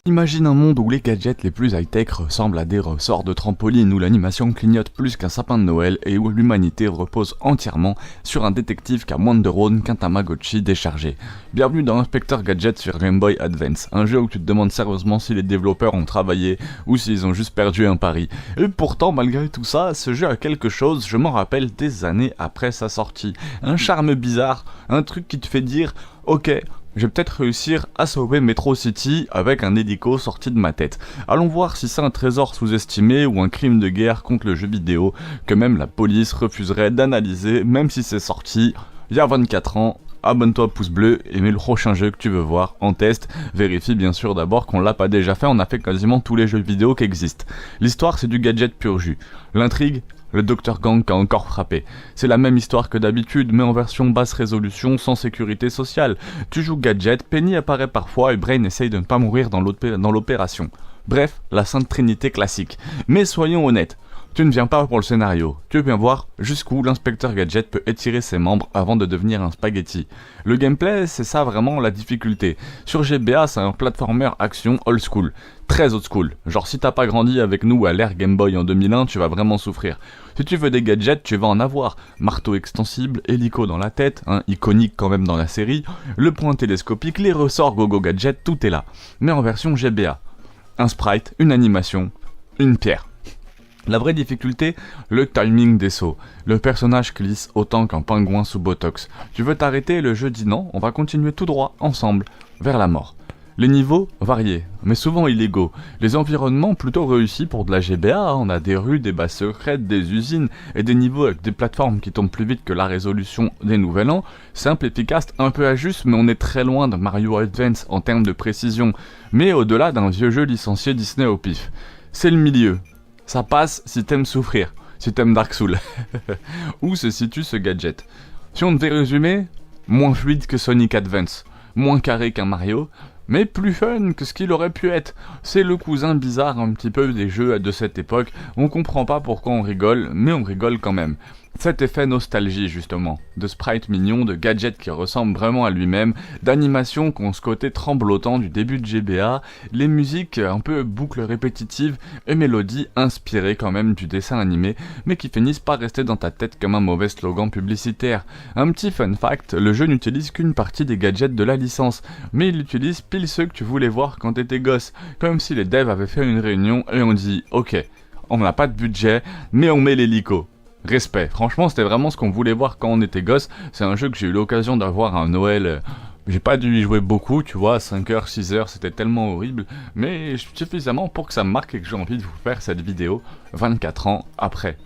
Imagine un monde où les gadgets les plus high-tech ressemblent à des ressorts de trampoline, où l'animation clignote plus qu'un sapin de Noël et où l'humanité repose entièrement sur un détective qui a moins de neurones qu'un Tamagotchi déchargé. Bienvenue dans Inspecteur Gadget sur Game Boy Advance, un jeu où tu te demandes sérieusement si les développeurs ont travaillé ou s'ils ont juste perdu un pari. Et pourtant, malgré tout ça, ce jeu a quelque chose, je m'en rappelle des années après sa sortie. Un charme bizarre, un truc qui te fait dire « Ok, je vais peut-être réussir à sauver Metro City avec un hélico sorti de ma tête. » Allons voir si c'est un trésor sous-estimé ou un crime de guerre contre le jeu vidéo que même la police refuserait d'analyser même si c'est sorti il y a 24 ans. Abonne-toi pouce bleu et mets le prochain jeu que tu veux voir en test. Vérifie bien sûr d'abord qu'on l'a pas déjà fait, on a fait quasiment tous les jeux vidéo qui existent. L'histoire c'est du gadget pur jus. L'intrigue, le Dr Gang qui a encore frappé. C'est la même histoire que d'habitude, mais en version basse résolution, sans sécurité sociale. Tu joues gadget, Penny apparaît parfois et Brain essaye de ne pas mourir dans l'opération. Bref, la Sainte Trinité classique. Mais soyons honnêtes, tu ne viens pas pour le scénario, tu viens voir jusqu'où l'inspecteur Gadget peut étirer ses membres avant de devenir un spaghetti. Le gameplay, c'est ça vraiment la difficulté. Sur GBA, c'est un platformer action old school, très old school. Genre si t'as pas grandi avec nous à l'ère Game Boy en 2001, tu vas vraiment souffrir. Si tu veux des gadgets, tu vas en avoir. Marteau extensible, hélico dans la tête, iconique quand même dans la série, le point télescopique, les ressorts Gogo Gadget, tout est là. Mais en version GBA. Un sprite, une animation, une pierre. La vraie difficulté, le timing des sauts. Le personnage glisse autant qu'un pingouin sous botox. Tu veux t'arrêter, le jeu dit non, on va continuer tout droit, ensemble, vers la mort. Les niveaux, variés, mais souvent illégaux. Les environnements, plutôt réussis pour de la GBA, on a des rues, des bases secrètes, des usines, et des niveaux avec des plateformes qui tombent plus vite que la résolution des Nouvel An. Simple, efficace, un peu à juste, mais on est très loin de Mario Advance en termes de précision, mais au-delà d'un vieux jeu licencié Disney au pif. C'est le milieu. Ça passe si t'aimes souffrir, si t'aimes Dark Souls. Où se situe ce gadget? Si on devait résumer, moins fluide que Sonic Advance, moins carré qu'un Mario, mais plus fun que ce qu'il aurait pu être. C'est le cousin bizarre un petit peu des jeux de cette époque, on comprend pas pourquoi on rigole, mais on rigole quand même. Cet effet nostalgie justement, de sprite mignon, de gadget qui ressemble vraiment à lui-même, d'animation qui ont ce côté tremblotant du début de GBA, les musiques un peu boucles répétitives et mélodies inspirées quand même du dessin animé, mais qui finissent par rester dans ta tête comme un mauvais slogan publicitaire. Un petit fun fact, le jeu n'utilise qu'une partie des gadgets de la licence, mais il utilise pile ceux que tu voulais voir quand t'étais gosse, comme si les devs avaient fait une réunion et on dit « Ok, on n'a pas de budget, mais on met l'hélico ». Respect, franchement c'était vraiment ce qu'on voulait voir quand on était gosse, c'est un jeu que j'ai eu l'occasion d'avoir à Noël, j'ai pas dû y jouer beaucoup, tu vois, 5h, 6h, c'était tellement horrible, mais suffisamment pour que ça me marque et que j'ai envie de vous faire cette vidéo 24 ans après.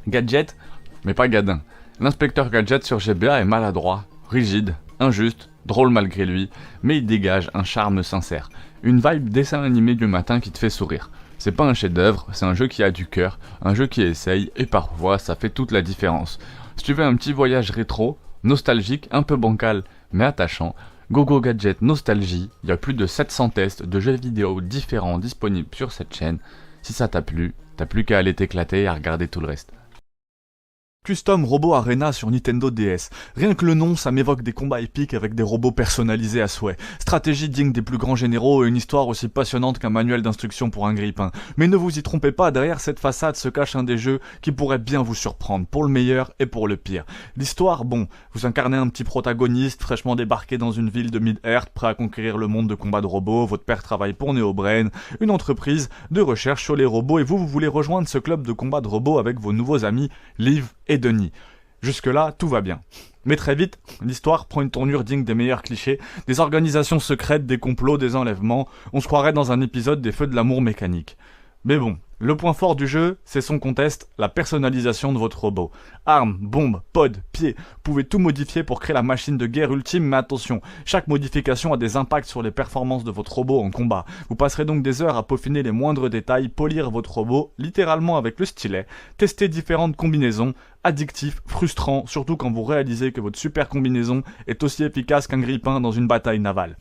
Gadget, mais pas gadin. L'inspecteur Gadget sur GBA est maladroit, rigide, injuste, drôle malgré lui, mais il dégage un charme sincère, une vibe dessin animé du matin qui te fait sourire. C'est pas un chef-d'œuvre, c'est un jeu qui a du cœur, un jeu qui essaye, et parfois ça fait toute la différence. Si tu veux un petit voyage rétro, nostalgique, un peu bancal, mais attachant, Gogo Gadget Nostalgie, il y a plus de 700 tests de jeux vidéo différents disponibles sur cette chaîne. Si ça t'a plu, t'as plus qu'à aller t'éclater et à regarder tout le reste. Custom Robot Arena sur Nintendo DS. Rien que le nom, ça m'évoque des combats épiques avec des robots personnalisés à souhait. Stratégie digne des plus grands généraux et une histoire aussi passionnante qu'un manuel d'instruction pour un grippin. Mais ne vous y trompez pas, derrière cette façade se cache un des jeux qui pourrait bien vous surprendre, pour le meilleur et pour le pire. L'histoire, bon, vous incarnez un petit protagoniste fraîchement débarqué dans une ville de Mid-Earth, prêt à conquérir le monde de combat de robots, votre père travaille pour NeoBrain, une entreprise de recherche sur les robots, et vous voulez rejoindre ce club de combat de robots avec vos nouveaux amis, Liv et Denis. Jusque-là, tout va bien. Mais très vite, l'histoire prend une tournure digne des meilleurs clichés, des organisations secrètes, des complots, des enlèvements, on se croirait dans un épisode des Feux de l'amour mécanique. Mais bon, le point fort du jeu, c'est son contest, la personnalisation de votre robot. Armes, bombes, pods, pieds, vous pouvez tout modifier pour créer la machine de guerre ultime, mais attention, chaque modification a des impacts sur les performances de votre robot en combat. Vous passerez donc des heures à peaufiner les moindres détails, polir votre robot, littéralement avec le stylet, tester différentes combinaisons, addictif, frustrant, surtout quand vous réalisez que votre super combinaison est aussi efficace qu'un grippin dans une bataille navale.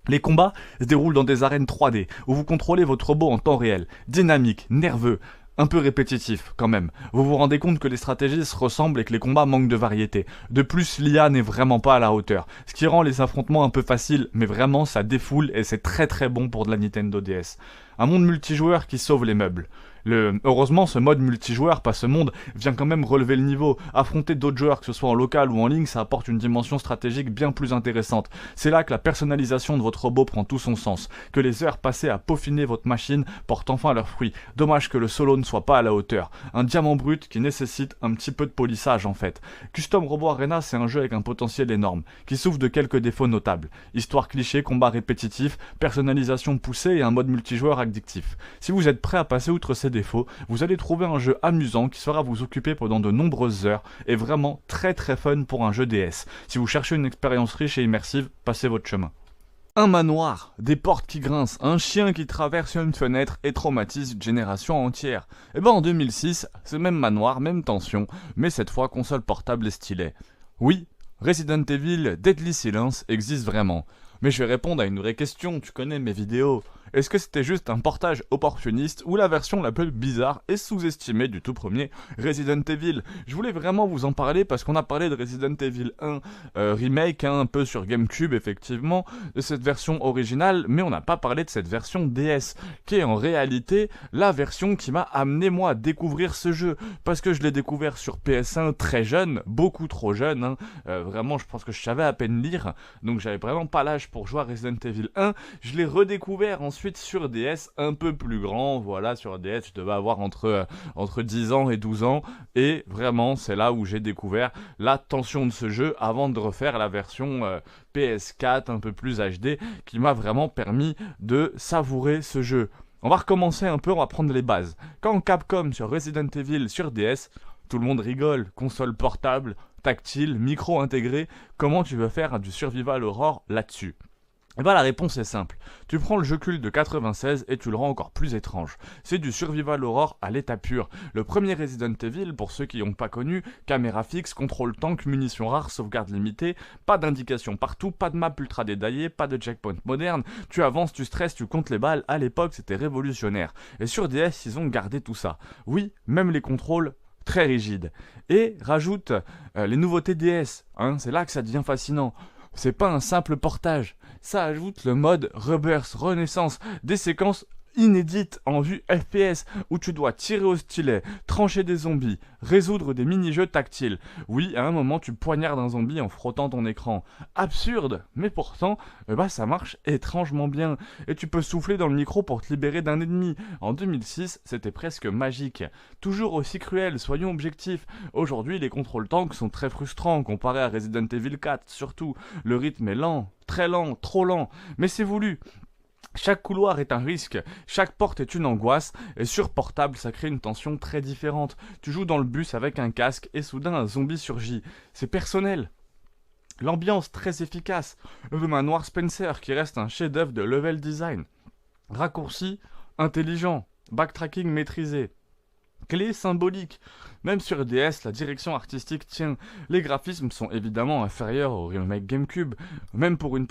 Les combats se déroulent dans des arènes 3D, où vous contrôlez votre robot en temps réel, dynamique, nerveux, un peu répétitif quand même. Vous vous rendez compte que les stratégies se ressemblent et que les combats manquent de variété. De plus, l'IA n'est vraiment pas à la hauteur, ce qui rend les affrontements un peu faciles, mais vraiment ça défoule et c'est très très bon pour de la Nintendo DS. Un monde multijoueur qui sauve les meubles. Heureusement, ce mode multijoueur, pas ce monde, vient quand même relever le niveau. Affronter d'autres joueurs, que ce soit en local ou en ligne, ça apporte une dimension stratégique bien plus intéressante. C'est là que la personnalisation de votre robot prend tout son sens, que les heures passées à peaufiner votre machine portent enfin leurs fruits. Dommage que le solo ne soit pas à la hauteur. Un diamant brut qui nécessite un petit peu de polissage en fait. Custom Robot Arena, c'est un jeu avec un potentiel énorme, qui souffre de quelques défauts notables. Histoire cliché, combat répétitif, personnalisation poussée et un mode multijoueur addictif. Si vous êtes prêt à passer outre ces défauts, vous allez trouver un jeu amusant qui saura vous occuper pendant de nombreuses heures et vraiment très très fun pour un jeu DS. Si vous cherchez une expérience riche et immersive, passez votre chemin. Un manoir, des portes qui grincent, un chien qui traverse une fenêtre et traumatise une génération entière. Et ben en 2006, ce même manoir, même tension, mais cette fois console portable et stylet. Oui, Resident Evil Deadly Silence existe vraiment. Mais je vais répondre à une vraie question, tu connais mes vidéos. Est-ce que c'était juste un portage opportuniste ou la version la plus bizarre et sous-estimée du tout premier Resident Evil? Je voulais vraiment vous en parler parce qu'on a parlé de Resident Evil 1 remake, un peu sur GameCube effectivement, de cette version originale, mais on n'a pas parlé de cette version DS, qui est en réalité la version qui m'a amené moi à découvrir ce jeu, parce que je l'ai découvert sur PS1 très jeune, beaucoup trop jeune, vraiment je pense que je savais à peine lire, donc j'avais vraiment pas l'âge pour jouer à Resident Evil 1, je l'ai redécouvert ensuite sur DS un peu plus grand, voilà, sur DS je devais avoir entre 10 ans et 12 ans, et vraiment c'est là où j'ai découvert la tension de ce jeu avant de refaire la version PS4 un peu plus HD, qui m'a vraiment permis de savourer ce jeu. On va recommencer un peu, on va prendre les bases. Quand Capcom sur Resident Evil sur DS, tout le monde rigole, console portable, tactile, micro intégré, comment tu veux faire du survival horror là-dessus? Et bah la réponse est simple, tu prends le jeu culte de 96 et tu le rends encore plus étrange. C'est du survival horror à l'état pur. Le premier Resident Evil, pour ceux qui n'ont pas connu, caméra fixe, contrôle tank, munitions rares, sauvegarde limitée, pas d'indications partout, pas de map ultra détaillée, pas de checkpoint moderne, tu avances, tu stresses, tu comptes les balles, à l'époque c'était révolutionnaire. Et sur DS ils ont gardé tout ça. Oui, même les contrôles très rigides. Et rajoute les nouveautés DS, c'est là que ça devient fascinant. C'est pas un simple portage, ça ajoute le mode Rebirth, Renaissance, des séquences inédite en vue FPS, où tu dois tirer au stylet, trancher des zombies, résoudre des mini-jeux tactiles. Oui, à un moment, tu poignardes un zombie en frottant ton écran. Absurde, mais pourtant, ça marche étrangement bien. Et tu peux souffler dans le micro pour te libérer d'un ennemi. En 2006, c'était presque magique. Toujours aussi cruel, soyons objectifs. Aujourd'hui, les contrôles tanks sont très frustrants, comparés à Resident Evil 4, surtout. Le rythme est lent, très lent, trop lent, mais c'est voulu. Chaque couloir est un risque, chaque porte est une angoisse, et sur portable ça crée une tension très différente. Tu joues dans le bus avec un casque et soudain un zombie surgit. C'est personnel. L'ambiance très efficace. Le manoir Spencer qui reste un chef-d'œuvre de level design. Raccourci, intelligent, backtracking maîtrisé. Clé symbolique. Même sur DS, la direction artistique tient. Les graphismes sont évidemment inférieurs au remake GameCube. Même pour une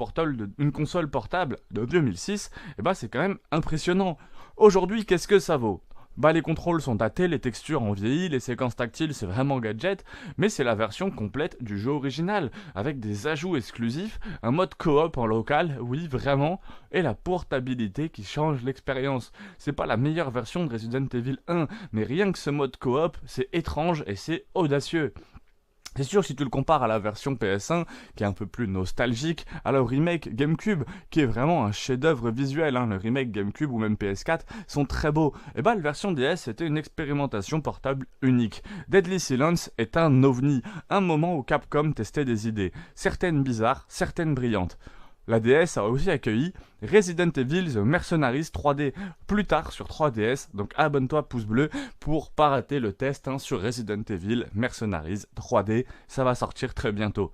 console portable de 2006, c'est quand même impressionnant. Aujourd'hui, qu'est-ce que ça vaut ? Les contrôles sont datés, les textures ont vieilli, les séquences tactiles c'est vraiment gadget, mais c'est la version complète du jeu original, avec des ajouts exclusifs, un mode coop en local, oui vraiment, et la portabilité qui change l'expérience. C'est pas la meilleure version de Resident Evil 1, mais rien que ce mode coop, c'est étrange et c'est audacieux. C'est sûr, si tu le compares à la version PS1, qui est un peu plus nostalgique, à le remake GameCube, qui est vraiment un chef-d'œuvre visuel, le remake GameCube ou même PS4 sont très beaux. La version DS c'était une expérimentation portable unique. Deadly Silence est un ovni, un moment où Capcom testait des idées, certaines bizarres, certaines brillantes. La DS a aussi accueilli Resident Evil The Mercenaries 3D, plus tard sur 3DS, donc abonne-toi pouce bleu pour pas rater le test sur Resident Evil Mercenaries 3D, ça va sortir très bientôt.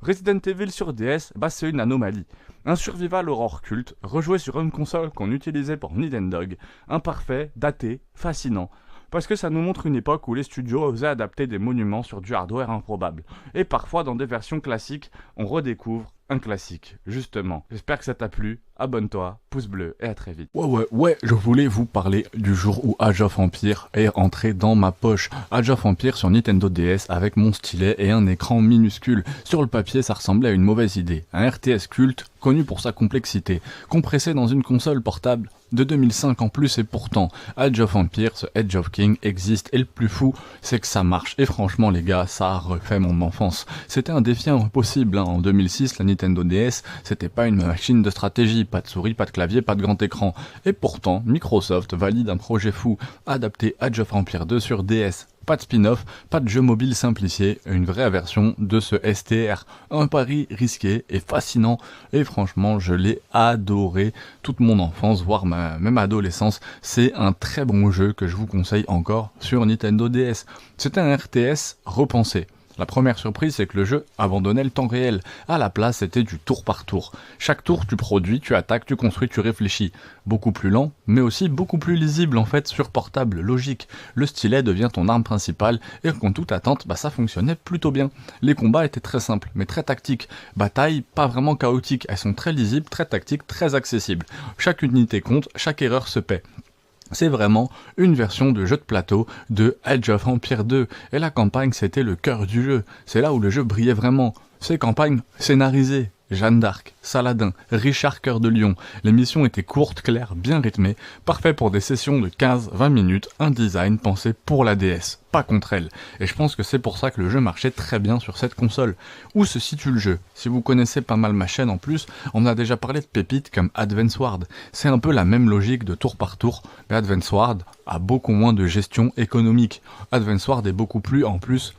Resident Evil sur DS, c'est une anomalie. Un survival horror culte, rejoué sur une console qu'on utilisait pour Nintendog, imparfait, daté, fascinant. Parce que ça nous montre une époque où les studios osaient adapter des monuments sur du hardware improbable. Et parfois, dans des versions classiques, on redécouvre un classique, justement. J'espère que ça t'a plu. abonne-toi, pouce bleu et à très vite. Ouais, je voulais vous parler du jour où Age of Empires est rentré dans ma poche. Age of Empires sur Nintendo DS avec mon stylet et un écran minuscule. Sur le papier, ça ressemblait à une mauvaise idée. Un RTS culte, connu pour sa complexité, compressé dans une console portable de 2005 en plus, et pourtant, Age of Empires, Age of King existe, et le plus fou, c'est que ça marche. Et franchement les gars, ça a refait mon enfance. C'était un défi impossible, hein. En 2006, la Nintendo DS, c'était pas une machine de stratégie, pas de souris, pas de clavier, pas de grand écran. Et pourtant, Microsoft valide un projet fou, adapter Age of Empires 2 sur DS. Pas de spin-off, pas de jeu mobile simplifié, une vraie version de ce STR. Un pari risqué et fascinant, et franchement je l'ai adoré toute mon enfance, voire même adolescence. C'est un très bon jeu que je vous conseille encore sur Nintendo DS. C'est un RTS repensé. La première surprise, c'est que le jeu abandonnait le temps réel. À la place, c'était du tour par tour. Chaque tour, tu produis, tu attaques, tu construis, tu réfléchis. Beaucoup plus lent, mais aussi beaucoup plus lisible en fait, sur portable, logique. Le stylet devient ton arme principale, et contre toute attente, ça fonctionnait plutôt bien. Les combats étaient très simples, mais très tactiques. Batailles pas vraiment chaotiques, elles sont très lisibles, très tactiques, très accessibles. Chaque unité compte, chaque erreur se paie. C'est vraiment une version de jeu de plateau de Age of Empires 2, et la campagne c'était le cœur du jeu, c'est là où le jeu brillait vraiment. Ces campagnes scénarisées, Jeanne d'Arc, Saladin, Richard Cœur de Lion, les missions étaient courtes, claires, bien rythmées, parfait pour des sessions de 15-20 minutes, un design pensé pour la DS, pas contre elle, et je pense que c'est pour ça que le jeu marchait très bien sur cette console. Où se situe le jeu? Si vous connaissez pas mal ma chaîne en plus, on a déjà parlé de pépites comme Advance Wars, c'est un peu la même logique de tour par tour, mais Advance Wars a beaucoup moins de gestion économique. Advance Wars est beaucoup plus en plus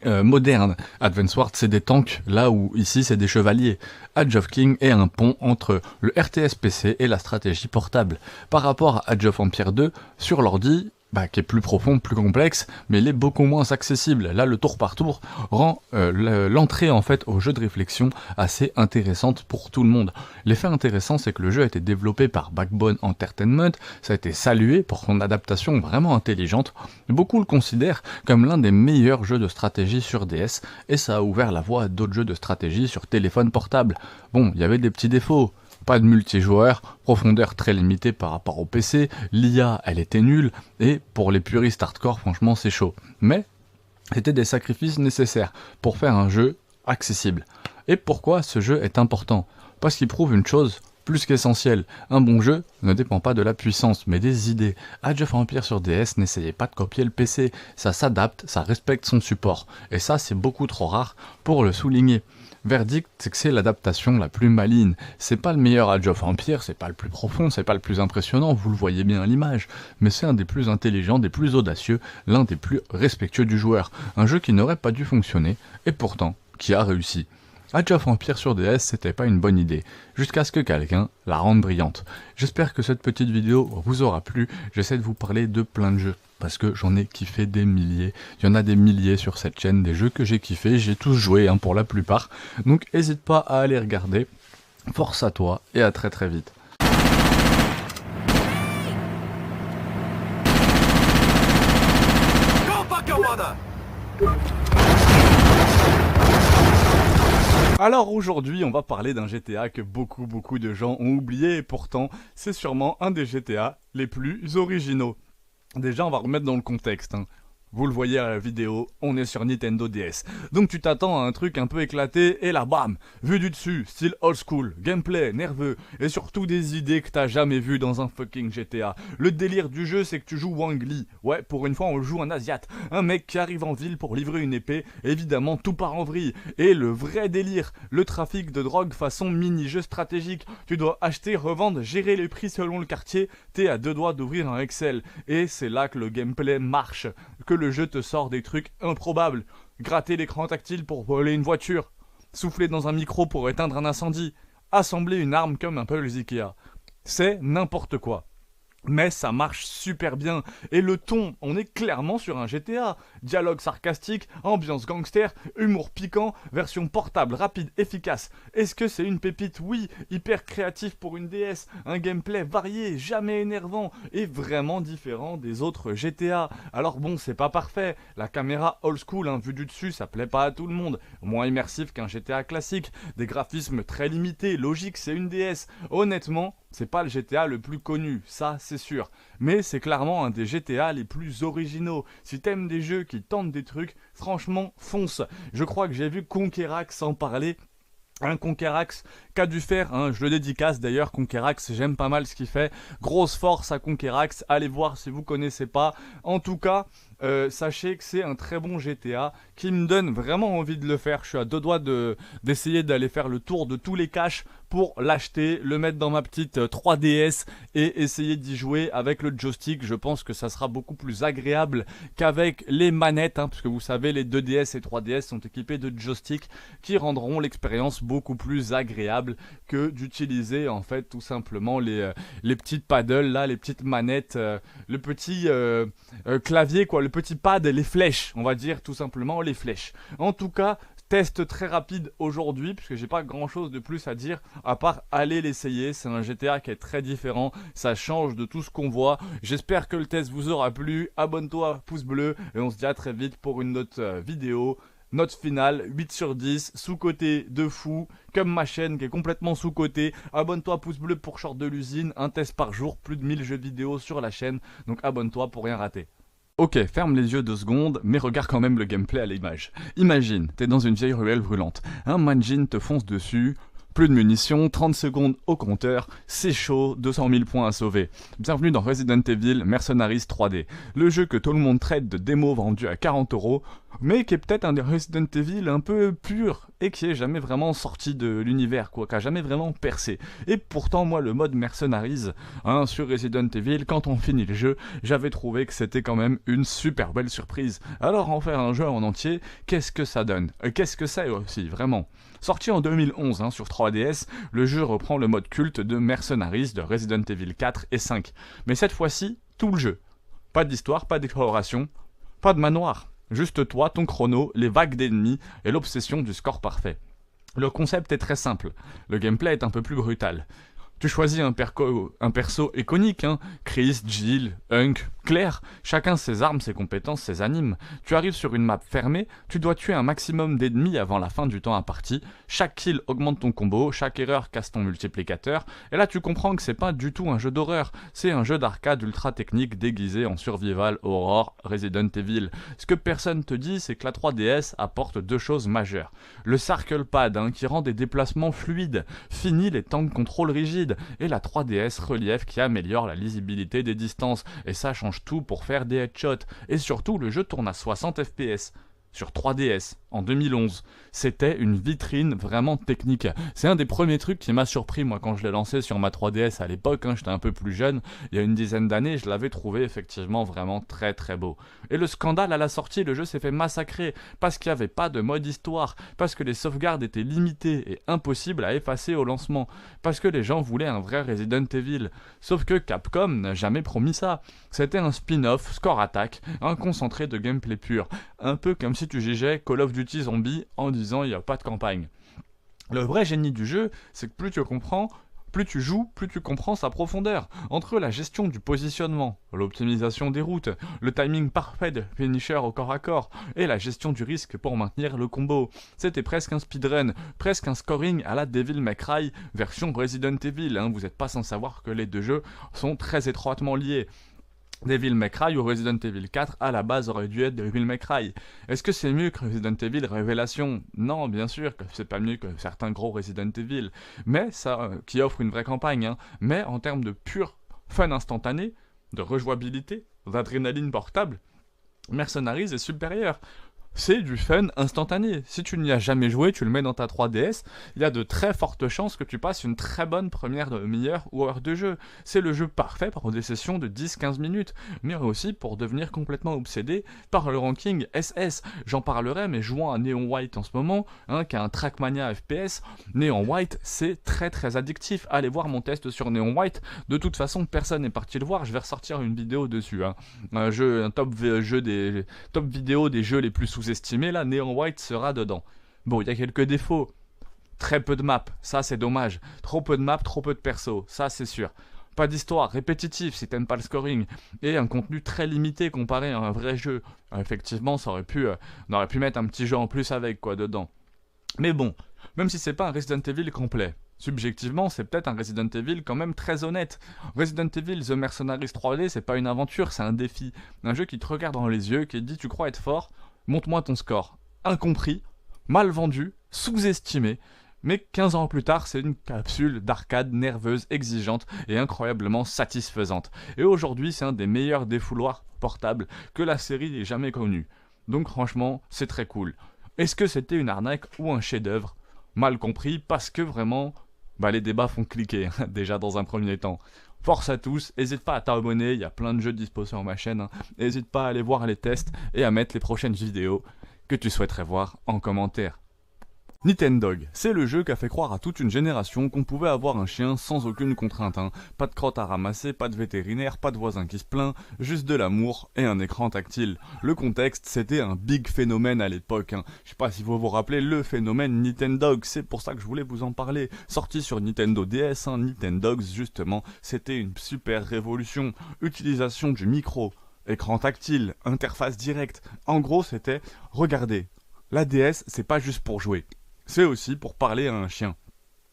moderne. Advance Wars c'est des tanks, là où ici c'est des chevaliers. Age of King est un pont entre le RTS PC et la stratégie portable. Par rapport à Age of Empires 2, sur l'ordi, qui est plus profond, plus complexe, mais il est beaucoup moins accessible. Là, le tour par tour rend l'entrée en fait au jeu de réflexion assez intéressante pour tout le monde. L'effet intéressant, c'est que le jeu a été développé par Backbone Entertainment, ça a été salué pour son adaptation vraiment intelligente. Beaucoup le considèrent comme l'un des meilleurs jeux de stratégie sur DS, et ça a ouvert la voie à d'autres jeux de stratégie sur téléphone portable. Bon, il y avait des petits défauts. Pas de multijoueur, profondeur très limitée par rapport au PC, l'IA elle était nulle, et pour les puristes hardcore franchement c'est chaud. Mais c'était des sacrifices nécessaires pour faire un jeu accessible. Et pourquoi ce jeu est important? Parce qu'il prouve une chose plus qu'essentielle, un bon jeu ne dépend pas de la puissance mais des idées. Age of Empires sur DS n'essayait pas de copier le PC, ça s'adapte, ça respecte son support, et ça c'est beaucoup trop rare pour le souligner. Verdict, c'est que c'est l'adaptation la plus maligne. C'est pas le meilleur Age of Empires, c'est pas le plus profond, c'est pas le plus impressionnant, vous le voyez bien à l'image, mais c'est un des plus intelligents, des plus audacieux, l'un des plus respectueux du joueur. Un jeu qui n'aurait pas dû fonctionner, et pourtant, qui a réussi. Age of Empires sur DS, c'était pas une bonne idée, jusqu'à ce que quelqu'un la rende brillante. J'espère que cette petite vidéo vous aura plu, j'essaie de vous parler de plein de jeux, parce que j'en ai kiffé des milliers, il y en a des milliers sur cette chaîne, des jeux que j'ai kiffé, j'ai tous joué pour la plupart, donc n'hésite pas à aller regarder, force à toi, et à très très vite. Alors aujourd'hui, on va parler d'un GTA que beaucoup de gens ont oublié, et pourtant, c'est sûrement un des GTA les plus originaux. Déjà, on va remettre dans le contexte. Vous le voyez à la vidéo, on est sur Nintendo DS. Donc tu t'attends à un truc un peu éclaté, et là bam, vu du dessus, style old school, gameplay, nerveux, et surtout des idées que t'as jamais vues dans un fucking GTA. Le délire du jeu, c'est que tu joues Wang Li. Ouais, pour une fois on joue un asiate, un mec qui arrive en ville pour livrer une épée, évidemment tout part en vrille. Et le vrai délire, le trafic de drogue façon mini-jeu stratégique. Tu dois acheter, revendre, gérer les prix selon le quartier, t'es à deux doigts d'ouvrir un Excel. Et c'est là que le gameplay marche, que le jeu te sort des trucs improbables. Gratter l'écran tactile pour voler une voiture, souffler dans un micro pour éteindre un incendie, assembler une arme comme un puzzle Ikea. C'est n'importe quoi. Mais ça marche super bien. Et le ton, on est clairement sur un GTA. Dialogue sarcastique, ambiance gangster, humour piquant, version portable, rapide, efficace. Est-ce que c'est une pépite? Oui. Hyper créatif pour une DS. Un gameplay varié, jamais énervant et vraiment différent des autres GTA. Alors bon, c'est pas parfait. La caméra old school, vue du dessus, ça plaît pas à tout le monde. Moins immersif qu'un GTA classique. Des graphismes très limités. Logique, c'est une DS. Honnêtement, c'est pas le GTA le plus connu, ça c'est sûr. Mais c'est clairement un des GTA les plus originaux. Si t'aimes des jeux qui tentent des trucs, franchement, fonce. Je crois que j'ai vu Conquerax en parler. Un Conquerax qu'a dû faire, je le dédicace d'ailleurs, Conquerax, j'aime pas mal ce qu'il fait. Grosse force à Conquerax, allez voir si vous connaissez pas. En tout cas, sachez que c'est un très bon GTA qui me donne vraiment envie de le faire. Je suis à deux doigts d'essayer d'aller faire le tour de tous les caches pour l'acheter, le mettre dans ma petite 3DS et essayer d'y jouer avec le joystick. Je pense que ça sera beaucoup plus agréable qu'avec les manettes, parce que vous savez, les 2DS et 3DS sont équipés de joysticks qui rendront l'expérience beaucoup plus agréable que d'utiliser en fait tout simplement les petites paddles là, les petites manettes, le petit clavier quoi, le petit pad, les flèches, on va dire tout simplement les flèches. En tout cas, test très rapide aujourd'hui, puisque j'ai pas grand chose de plus à dire, à part aller l'essayer. C'est un GTA qui est très différent, ça change de tout ce qu'on voit. J'espère que le test vous aura plu, abonne-toi, pouce bleu, et on se dit à très vite pour une autre vidéo. Note finale, 8 sur 10, sous-côté de fou, comme ma chaîne qui est complètement sous-côté. Abonne-toi, pouce bleu pour Short de l'usine, un test par jour, plus de 1000 jeux vidéo sur la chaîne, donc abonne-toi pour rien rater. Ok, ferme les yeux 2 secondes, mais regarde quand même le gameplay à l'image. Imagine, t'es dans une vieille ruelle brûlante, un manjin te fonce dessus, plus de munitions, 30 secondes au compteur, c'est chaud, 200 000 points à sauver. Bienvenue dans Resident Evil Mercenaries 3D, le jeu que tout le monde traite de démo vendu à 40€, mais qui est peut-être un des Resident Evil un peu pur et qui est jamais vraiment sorti de l'univers, quoi, qui a jamais vraiment percé. Et pourtant, moi, le mode Mercenaries, sur Resident Evil, quand on finit le jeu, j'avais trouvé que c'était quand même une super belle surprise. Alors en faire un jeu en entier, qu'est-ce que ça donne? Qu'est-ce que c'est aussi, vraiment? Sorti en 2011 sur 3DS, le jeu reprend le mode culte de Mercenaries de Resident Evil 4 et 5. Mais cette fois-ci, tout le jeu. Pas d'histoire, pas d'exploration, pas de manoir. Juste toi, ton chrono, les vagues d'ennemis et l'obsession du score parfait. Le concept est très simple, le gameplay est un peu plus brutal. Tu choisis un perso iconique, Chris, Jill, Hunk, Claire, chacun ses armes, ses compétences, ses animes. Tu arrives sur une map fermée, tu dois tuer un maximum d'ennemis avant la fin du temps imparti, chaque kill augmente ton combo, chaque erreur casse ton multiplicateur, et là tu comprends que c'est pas du tout un jeu d'horreur, c'est un jeu d'arcade ultra technique déguisé en survival horror Resident Evil. Ce que personne te dit, c'est que la 3DS apporte 2 choses majeures. Le Circle Pad, qui rend des déplacements fluides, finit les temps de contrôle rigides, et la 3DS relief qui améliore la lisibilité des distances, et ça change tout pour faire des headshots, et surtout le jeu tourne à 60 fps. Sur 3DS, en 2011. C'était une vitrine vraiment technique. C'est un des premiers trucs qui m'a surpris, moi, quand je l'ai lancé sur ma 3DS à l'époque, j'étais un peu plus jeune, il y a une dizaine d'années, je l'avais trouvé effectivement vraiment très très beau. Et le scandale à la sortie, le jeu s'est fait massacrer, parce qu'il n'y avait pas de mode histoire, parce que les sauvegardes étaient limitées et impossibles à effacer au lancement, parce que les gens voulaient un vrai Resident Evil. Sauf que Capcom n'a jamais promis ça. C'était un spin-off, Score Attack, un concentré de gameplay pur, un peu comme si tu jugeais Call of Duty Zombie en disant il n'y a pas de campagne. Le vrai génie du jeu, c'est que plus tu comprends, plus tu joues, plus tu comprends sa profondeur. Entre la gestion du positionnement, l'optimisation des routes, le timing parfait de finisher au corps à corps, et la gestion du risque pour maintenir le combo. C'était presque un speedrun, presque un scoring à la Devil May Cry version Resident Evil. Vous n'êtes pas sans savoir que les deux jeux sont très étroitement liés. Devil May Cry ou Resident Evil 4 à la base aurait dû être Devil May Cry. Est-ce que c'est mieux que Resident Evil Révélation? Non, bien sûr que c'est pas mieux que certains gros Resident Evil, mais ça qui offre une vraie campagne. Mais en termes de pur fun instantané, de rejouabilité, d'adrénaline portable, Mercenaries est supérieur. c'est du fun instantané. Si tu n'y as jamais joué, tu le mets dans ta 3DS, il y a de très fortes chances que tu passes une très bonne première demi-heure ou heure de jeu. C'est le jeu parfait pour des sessions de 10-15 minutes, mais aussi pour devenir complètement obsédé par le ranking SS. J'en parlerai, mais jouant à Neon White en ce moment, qui a un Trackmania FPS, Neon White, c'est très très addictif. Allez voir mon test sur Neon White. De toute façon, personne n'est parti le voir, je vais ressortir une vidéo dessus. Un top vidéo des jeux les plus sous-estimés, là, Neon White sera dedans. Bon, il y a quelques défauts. Très peu de maps, ça c'est dommage. Trop peu de maps, trop peu de persos, ça c'est sûr. Pas d'histoire, répétitif si t'aimes pas le scoring. Et un contenu très limité comparé à un vrai jeu. Effectivement, on aurait pu mettre un petit jeu en plus avec, quoi, dedans. Mais bon, même si c'est pas un Resident Evil complet. Subjectivement, c'est peut-être un Resident Evil quand même très honnête. Resident Evil The Mercenaries 3D, c'est pas une aventure, c'est un défi. Un jeu qui te regarde dans les yeux, qui te dit tu crois être fort, montre-moi ton score. Incompris, mal vendu, sous-estimé, mais 15 ans plus tard, c'est une capsule d'arcade nerveuse, exigeante et incroyablement satisfaisante. Et aujourd'hui, c'est un des meilleurs défouloirs portables que la série ait jamais connu. Donc franchement, c'est très cool. Est-ce que c'était une arnaque ou un chef-d'œuvre? Mal compris, parce que vraiment, les débats font cliquer, déjà dans un premier temps. Force à tous, n'hésite pas à t'abonner, il y a plein de jeux dispo sur ma chaîne. N'hésite pas à aller voir les tests et à mettre les prochaines vidéos que tu souhaiterais voir en commentaire. Nintendog, c'est le jeu qui a fait croire à toute une génération qu'on pouvait avoir un chien sans aucune contrainte. Pas de crotte à ramasser, pas de vétérinaire, pas de voisin qui se plaint, juste de l'amour et un écran tactile. Le contexte, c'était un big phénomène à l'époque. Je sais pas si vous vous rappelez le phénomène Nintendog, c'est pour ça que je voulais vous en parler. Sorti sur Nintendo DS, Nintendogs justement, c'était une super révolution. Utilisation du micro, écran tactile, interface directe. En gros, c'était, regardez, la DS, c'est pas juste pour jouer. C'est aussi pour parler à un chien.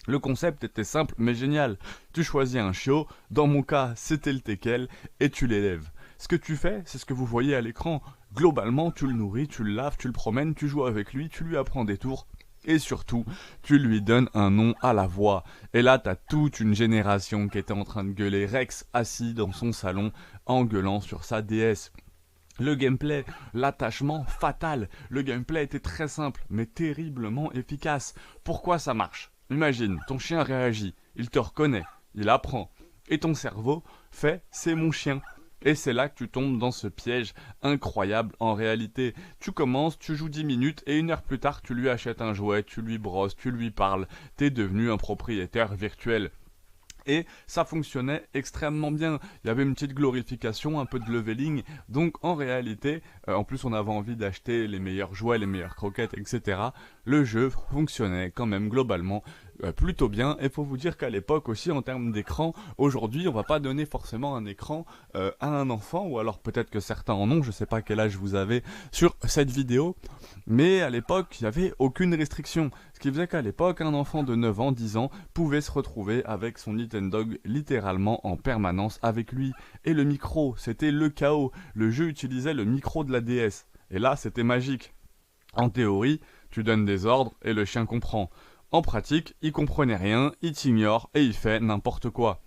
Le concept était simple mais génial. Tu choisis un chiot, dans mon cas c'était le teckel, et tu l'élèves. Ce que tu fais, c'est ce que vous voyez à l'écran. Globalement, tu le nourris, tu le laves, tu le promènes, tu joues avec lui, tu lui apprends des tours. Et surtout, tu lui donnes un nom à la voix. Et là, t'as toute une génération qui était en train de gueuler Rex assis dans son salon en gueulant sur sa DS. Le gameplay, l'attachement fatal. Le gameplay était très simple, mais terriblement efficace. Pourquoi ça marche? Imagine, ton chien réagit, il te reconnaît, il apprend. Et ton cerveau fait « c'est mon chien ». Et c'est là que tu tombes dans ce piège incroyable en réalité. Tu commences, tu joues 10 minutes et 1 heure plus tard tu lui achètes un jouet, tu lui brosses, tu lui parles. T'es devenu un propriétaire virtuel. Et ça fonctionnait extrêmement bien. Il y avait une petite glorification, un peu de leveling. Donc en réalité, en plus on avait envie d'acheter les meilleurs jouets, les meilleures croquettes, etc. Le jeu fonctionnait quand même globalement plutôt bien. Et faut vous dire qu'à l'époque aussi en termes d'écran, aujourd'hui on va pas donner forcément un écran à un enfant, ou alors peut-être que certains en ont, je sais pas quel âge vous avez sur cette vidéo, mais à l'époque il n'y avait aucune restriction. Ce qui faisait qu'à l'époque un enfant de 9 ans, 10 ans pouvait se retrouver avec son Nintendog littéralement en permanence avec lui. Et le micro, c'était le chaos. Le jeu utilisait le micro de la DS. Et là c'était magique. En théorie, tu donnes des ordres et le chien comprend. En pratique, il comprenait rien, il t'ignore et il fait n'importe quoi.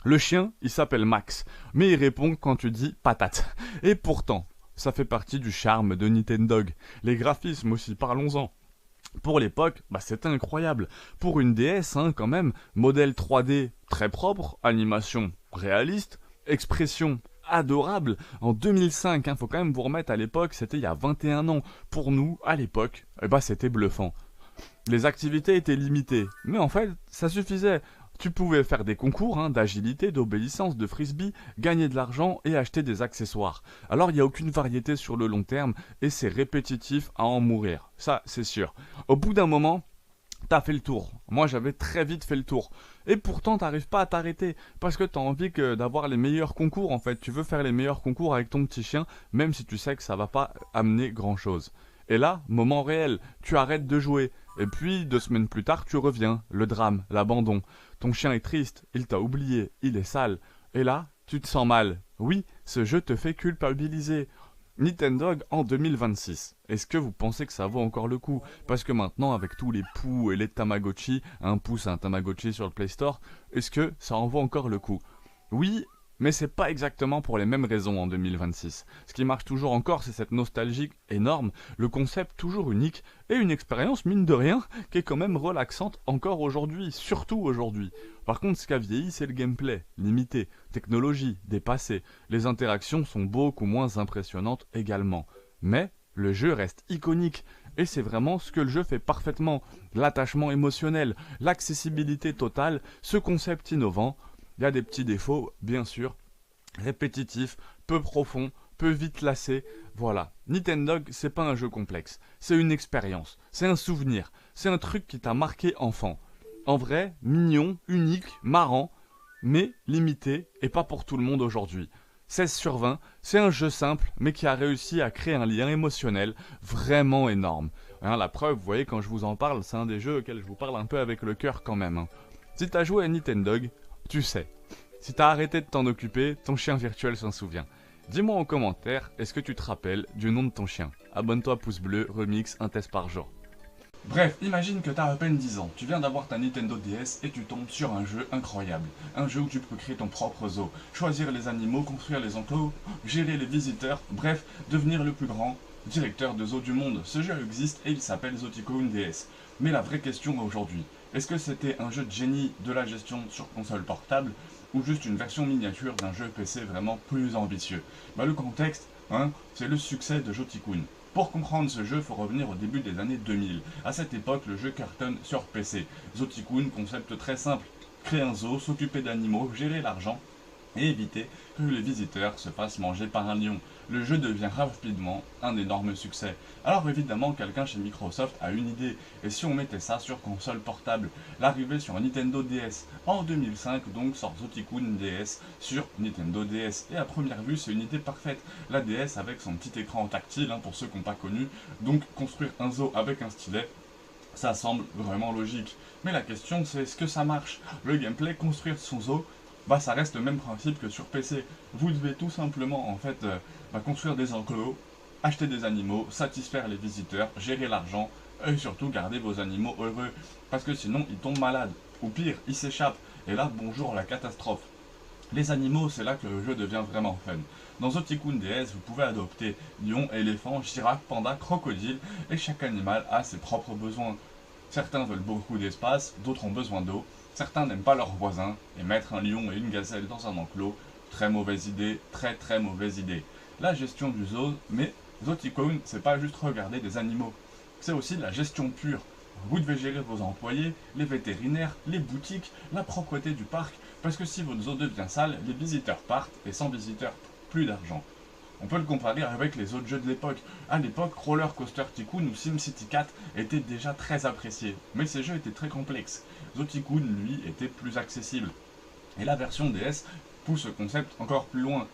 Le chien, il s'appelle Max, mais il répond quand tu dis patate. Et pourtant, ça fait partie du charme de Nintendog. Les graphismes aussi, parlons-en. Pour l'époque, c'était incroyable. Pour une DS, quand même, modèle 3D très propre, animation réaliste, expression adorable. En 2005, faut quand même vous remettre à l'époque, c'était il y a 21 ans. Pour nous, à l'époque, c'était bluffant. Les activités étaient limitées, mais en fait, ça suffisait. Tu pouvais faire des concours d'agilité, d'obéissance, de frisbee, gagner de l'argent et acheter des accessoires. Alors il n'y a aucune variété sur le long terme et c'est répétitif à en mourir. Ça, c'est sûr. Au bout d'un moment, t'as fait le tour. Moi, j'avais très vite fait le tour. Et pourtant, t'arrives pas à t'arrêter. Parce que t'as envie d'avoir les meilleurs concours, en fait. Tu veux faire les meilleurs concours avec ton petit chien, même si tu sais que ça va pas amener grand-chose. Et là, moment réel, tu arrêtes de jouer. Et puis, 2 semaines plus tard, tu reviens. Le drame, l'abandon. Ton chien est triste, il t'a oublié, il est sale. Et là, tu te sens mal. Oui, ce jeu te fait culpabiliser. Nintendog en 2026. Est-ce que vous pensez que ça vaut encore le coup? Parce que maintenant, avec tous les poux et les Tamagotchi, un pouce à un Tamagotchi sur le Play Store, est-ce que ça en vaut encore le coup? Oui Mais c'est pas exactement pour les mêmes raisons en 2026. Ce qui marche toujours encore, c'est cette nostalgie énorme, le concept toujours unique, et une expérience, mine de rien, qui est quand même relaxante encore aujourd'hui, surtout aujourd'hui. Par contre, ce qui a vieilli, c'est le gameplay, limité, technologie, dépassée. Les interactions sont beaucoup moins impressionnantes également. Mais le jeu reste iconique, et c'est vraiment ce que le jeu fait parfaitement. L'attachement émotionnel, l'accessibilité totale, ce concept innovant. Il y a des petits défauts, bien sûr, répétitifs, peu profonds, peu vite lassés. Voilà. Nintendo, c'est pas un jeu complexe. C'est une expérience. C'est un souvenir. C'est un truc qui t'a marqué enfant. En vrai, mignon, unique, marrant, mais limité et pas pour tout le monde aujourd'hui. 16 sur 20, c'est un jeu simple, mais qui a réussi à créer un lien émotionnel vraiment énorme. Hein, la preuve, vous voyez, quand je vous en parle, c'est un des jeux auxquels je vous parle un peu avec le cœur quand même. Hein. Si t'as joué à Nintendo, tu sais. Si t'as arrêté de t'en occuper, ton chien virtuel s'en souvient. Dis-moi en commentaire, est-ce que tu te rappelles du nom de ton chien? Abonne-toi, pouce bleu, remix, un test par jour. Bref, imagine que t'as à peine 10 ans, tu viens d'avoir ta Nintendo DS et tu tombes sur un jeu incroyable. Un jeu où tu peux créer ton propre zoo, choisir les animaux, construire les enclos, gérer les visiteurs, bref, devenir le plus grand directeur de zoo du monde. Ce jeu existe et il s'appelle Zoticoon DS. Mais la vraie question aujourd'hui, est-ce que c'était un jeu de génie de la gestion sur console portable ou juste une version miniature d'un jeu PC vraiment plus ambitieux? Le contexte, c'est le succès de Zoticoon. Pour comprendre ce jeu, il faut revenir au début des années 2000. À cette époque, le jeu cartonne sur PC. Zoticoon, concept très simple. Créer un zoo, s'occuper d'animaux, gérer l'argent et éviter que les visiteurs se fassent manger par un lion. Le jeu devient rapidement un énorme succès. Alors évidemment, quelqu'un chez Microsoft a une idée. Et si on mettait ça sur console portable? L'arrivée sur Nintendo DS. En 2005, donc, sort Zoticoon DS sur Nintendo DS. Et à première vue, c'est une idée parfaite. La DS avec son petit écran tactile, pour ceux qui n'ont pas connu. Donc, construire un zoo avec un stylet, ça semble vraiment logique. Mais la question, c'est est-ce que ça marche? Le gameplay, construire son zoo, ça reste le même principe que sur PC. Vous devez tout simplement en fait construire des enclos, acheter des animaux, satisfaire les visiteurs, gérer l'argent et surtout garder vos animaux heureux. Parce que sinon ils tombent malades. Ou pire, ils s'échappent. Et là, bonjour la catastrophe. Les animaux, c'est là que le jeu devient vraiment fun. Dans Zoticoon DS, vous pouvez adopter lion, éléphant, girafe, panda, crocodile, et chaque animal a ses propres besoins. Certains veulent beaucoup d'espace, d'autres ont besoin d'eau, certains n'aiment pas leurs voisins, et mettre un lion et une gazelle dans un enclos, très mauvaise idée, très mauvaise idée. La gestion du zoo, mais Zoticoon, c'est pas juste regarder des animaux, c'est aussi la gestion pure. Vous devez gérer vos employés, les vétérinaires, les boutiques, la propreté du parc, parce que si votre zoo devient sale, les visiteurs partent, et sans visiteurs, plus d'argent. On peut le comparer avec les autres jeux de l'époque. À l'époque, Roller Coaster Tycoon ou SimCity 4 étaient déjà très appréciés, mais ces jeux étaient très complexes. Zoticoon, lui, était plus accessible. Et la version DS pousse ce concept encore plus loin.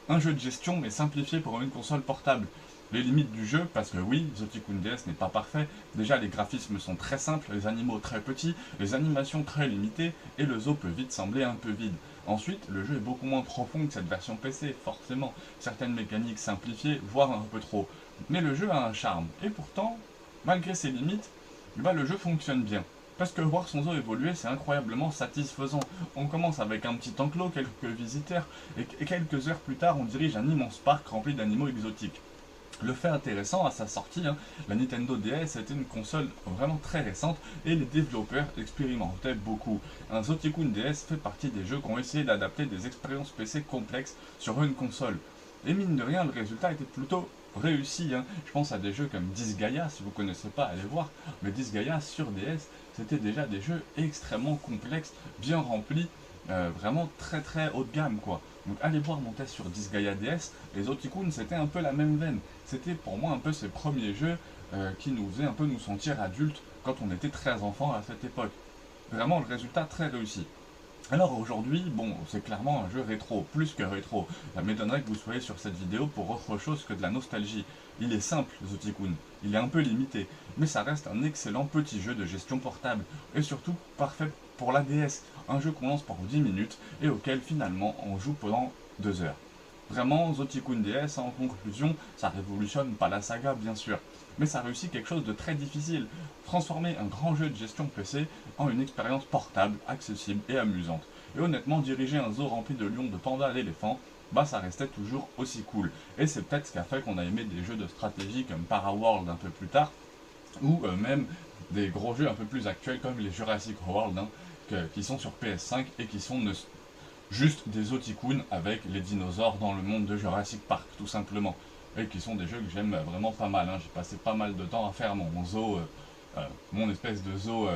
Un jeu de gestion, mais simplifié pour une console portable. Les limites du jeu, parce que oui, Zoticoon DS n'est pas parfait. Déjà, les graphismes sont très simples, les animaux très petits, les animations très limitées, et le zoo peut vite sembler un peu vide. Ensuite, le jeu est beaucoup moins profond que cette version PC, forcément. Certaines mécaniques simplifiées, voire un peu trop. Mais le jeu a un charme. Et pourtant, malgré ses limites, le jeu fonctionne bien. Parce que voir son zoo évoluer, c'est incroyablement satisfaisant. On commence avec un petit enclos, quelques visiteurs, et quelques heures plus tard, on dirige un immense parc rempli d'animaux exotiques. Le fait intéressant à sa sortie, la Nintendo DS était une console vraiment très récente et les développeurs expérimentaient beaucoup. Un Zoticoon DS fait partie des jeux qui ont essayé d'adapter des expériences PC complexes sur une console. Et mine de rien, le résultat était plutôt réussi. Je pense à des jeux comme Disgaea, si vous ne connaissez pas, allez voir. Mais Disgaea sur DS, c'était déjà des jeux extrêmement complexes, bien remplis, vraiment très haut de gamme quoi. Donc allez voir mon test sur Disgaea DS, et Zoticoon c'était un peu la même veine. C'était pour moi un peu ces premiers jeux qui nous faisaient un peu nous sentir adultes quand on était très enfants à cette époque. Vraiment le résultat très réussi. Alors aujourd'hui, bon, c'est clairement un jeu rétro, plus que rétro. Ça m'étonnerait que vous soyez sur cette vidéo pour autre chose que de la nostalgie. Il est simple, Zoticoon, il est un peu limité, mais ça reste un excellent petit jeu de gestion portable, et surtout parfait pour la DS, un jeu qu'on lance pour 10 minutes, et auquel finalement on joue pendant 2 heures. Vraiment, Zoticoon DS, en conclusion, ça révolutionne pas la saga bien sûr, mais ça réussit quelque chose de très difficile, transformer un grand jeu de gestion PC en une expérience portable, accessible et amusante. Et honnêtement, diriger un zoo rempli de lions, de pandas, d'éléphants, bah ça restait toujours aussi cool. Et c'est peut-être ce qui a fait qu'on a aimé des jeux de stratégie comme Paraworld un peu plus tard, ou même des gros jeux un peu plus actuels comme les Jurassic World, qui sont sur PS5 et qui sont juste des zootycoons avec les dinosaures dans le monde de Jurassic Park, tout simplement. Et qui sont des jeux que j'aime vraiment pas mal. J'ai passé pas mal de temps à faire mon zoo, mon espèce de zoo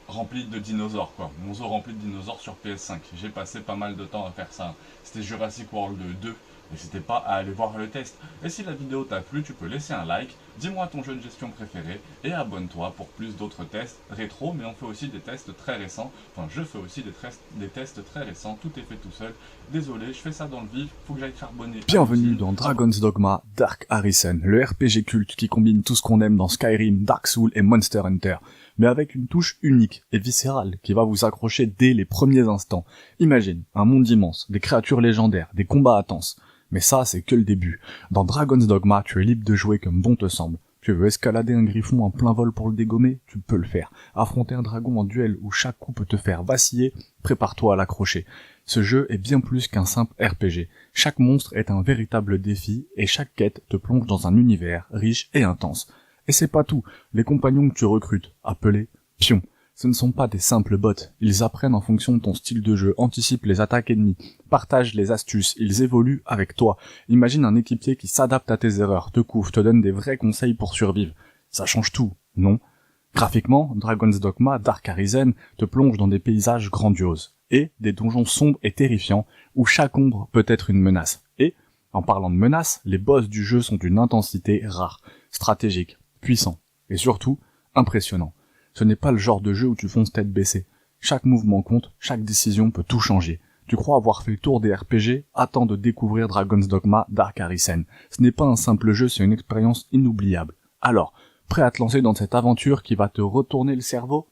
rempli de dinosaures, quoi. Mon zoo rempli de dinosaures sur PS5. J'ai passé pas mal de temps à faire ça. C'était Jurassic World 2. N'hésitez pas à aller voir le test. Et si la vidéo t'a plu, tu peux laisser un like, dis-moi ton jeu de gestion préféré et abonne-toi pour plus d'autres tests rétro, mais on fait aussi des tests très récents. Enfin, je fais aussi des tests très récents, tout est fait tout seul. Désolé, je fais ça dans le vif, faut que j'aille charbonner.
Bienvenue dans Dragon's Dogma Dark Arisen, le RPG culte qui combine tout ce qu'on aime dans Skyrim, Dark Souls et Monster Hunter, mais avec une touche unique et viscérale qui va vous accrocher dès les premiers instants. Imagine, un monde immense, des créatures légendaires, des combats intenses. Mais ça, c'est que le début. Dans Dragon's Dogma, tu es libre de jouer comme bon te semble. Tu veux escalader un griffon en plein vol pour le dégommer? Tu peux le faire. Affronter un dragon en duel où chaque coup peut te faire vaciller? Prépare-toi à l'accrocher. Ce jeu est bien plus qu'un simple RPG. Chaque monstre est un véritable défi et chaque quête te plonge dans un univers riche et intense. Et c'est pas tout. Les compagnons que tu recrutes, appelés pions, ce ne sont pas des simples bots, ils apprennent en fonction de ton style de jeu, anticipent les attaques ennemies, partagent les astuces, ils évoluent avec toi. Imagine un équipier qui s'adapte à tes erreurs, te couvre, te donne des vrais conseils pour survivre. Ça change tout, non? Graphiquement, Dragon's Dogma Dark Arisen te plonge dans des paysages grandioses, et des donjons sombres et terrifiants, où chaque ombre peut être une menace. Et, en parlant de menaces, les boss du jeu sont d'une intensité rare, stratégique, puissant, et surtout, impressionnant. Ce n'est pas le genre de jeu où tu fonces tête baissée. Chaque mouvement compte, chaque décision peut tout changer. Tu crois avoir fait le tour des RPG? Attends de découvrir Dragon's Dogma Dark Arisen. Ce n'est pas un simple jeu, c'est une expérience inoubliable. Alors, prêt à te lancer dans cette aventure qui va te retourner le cerveau?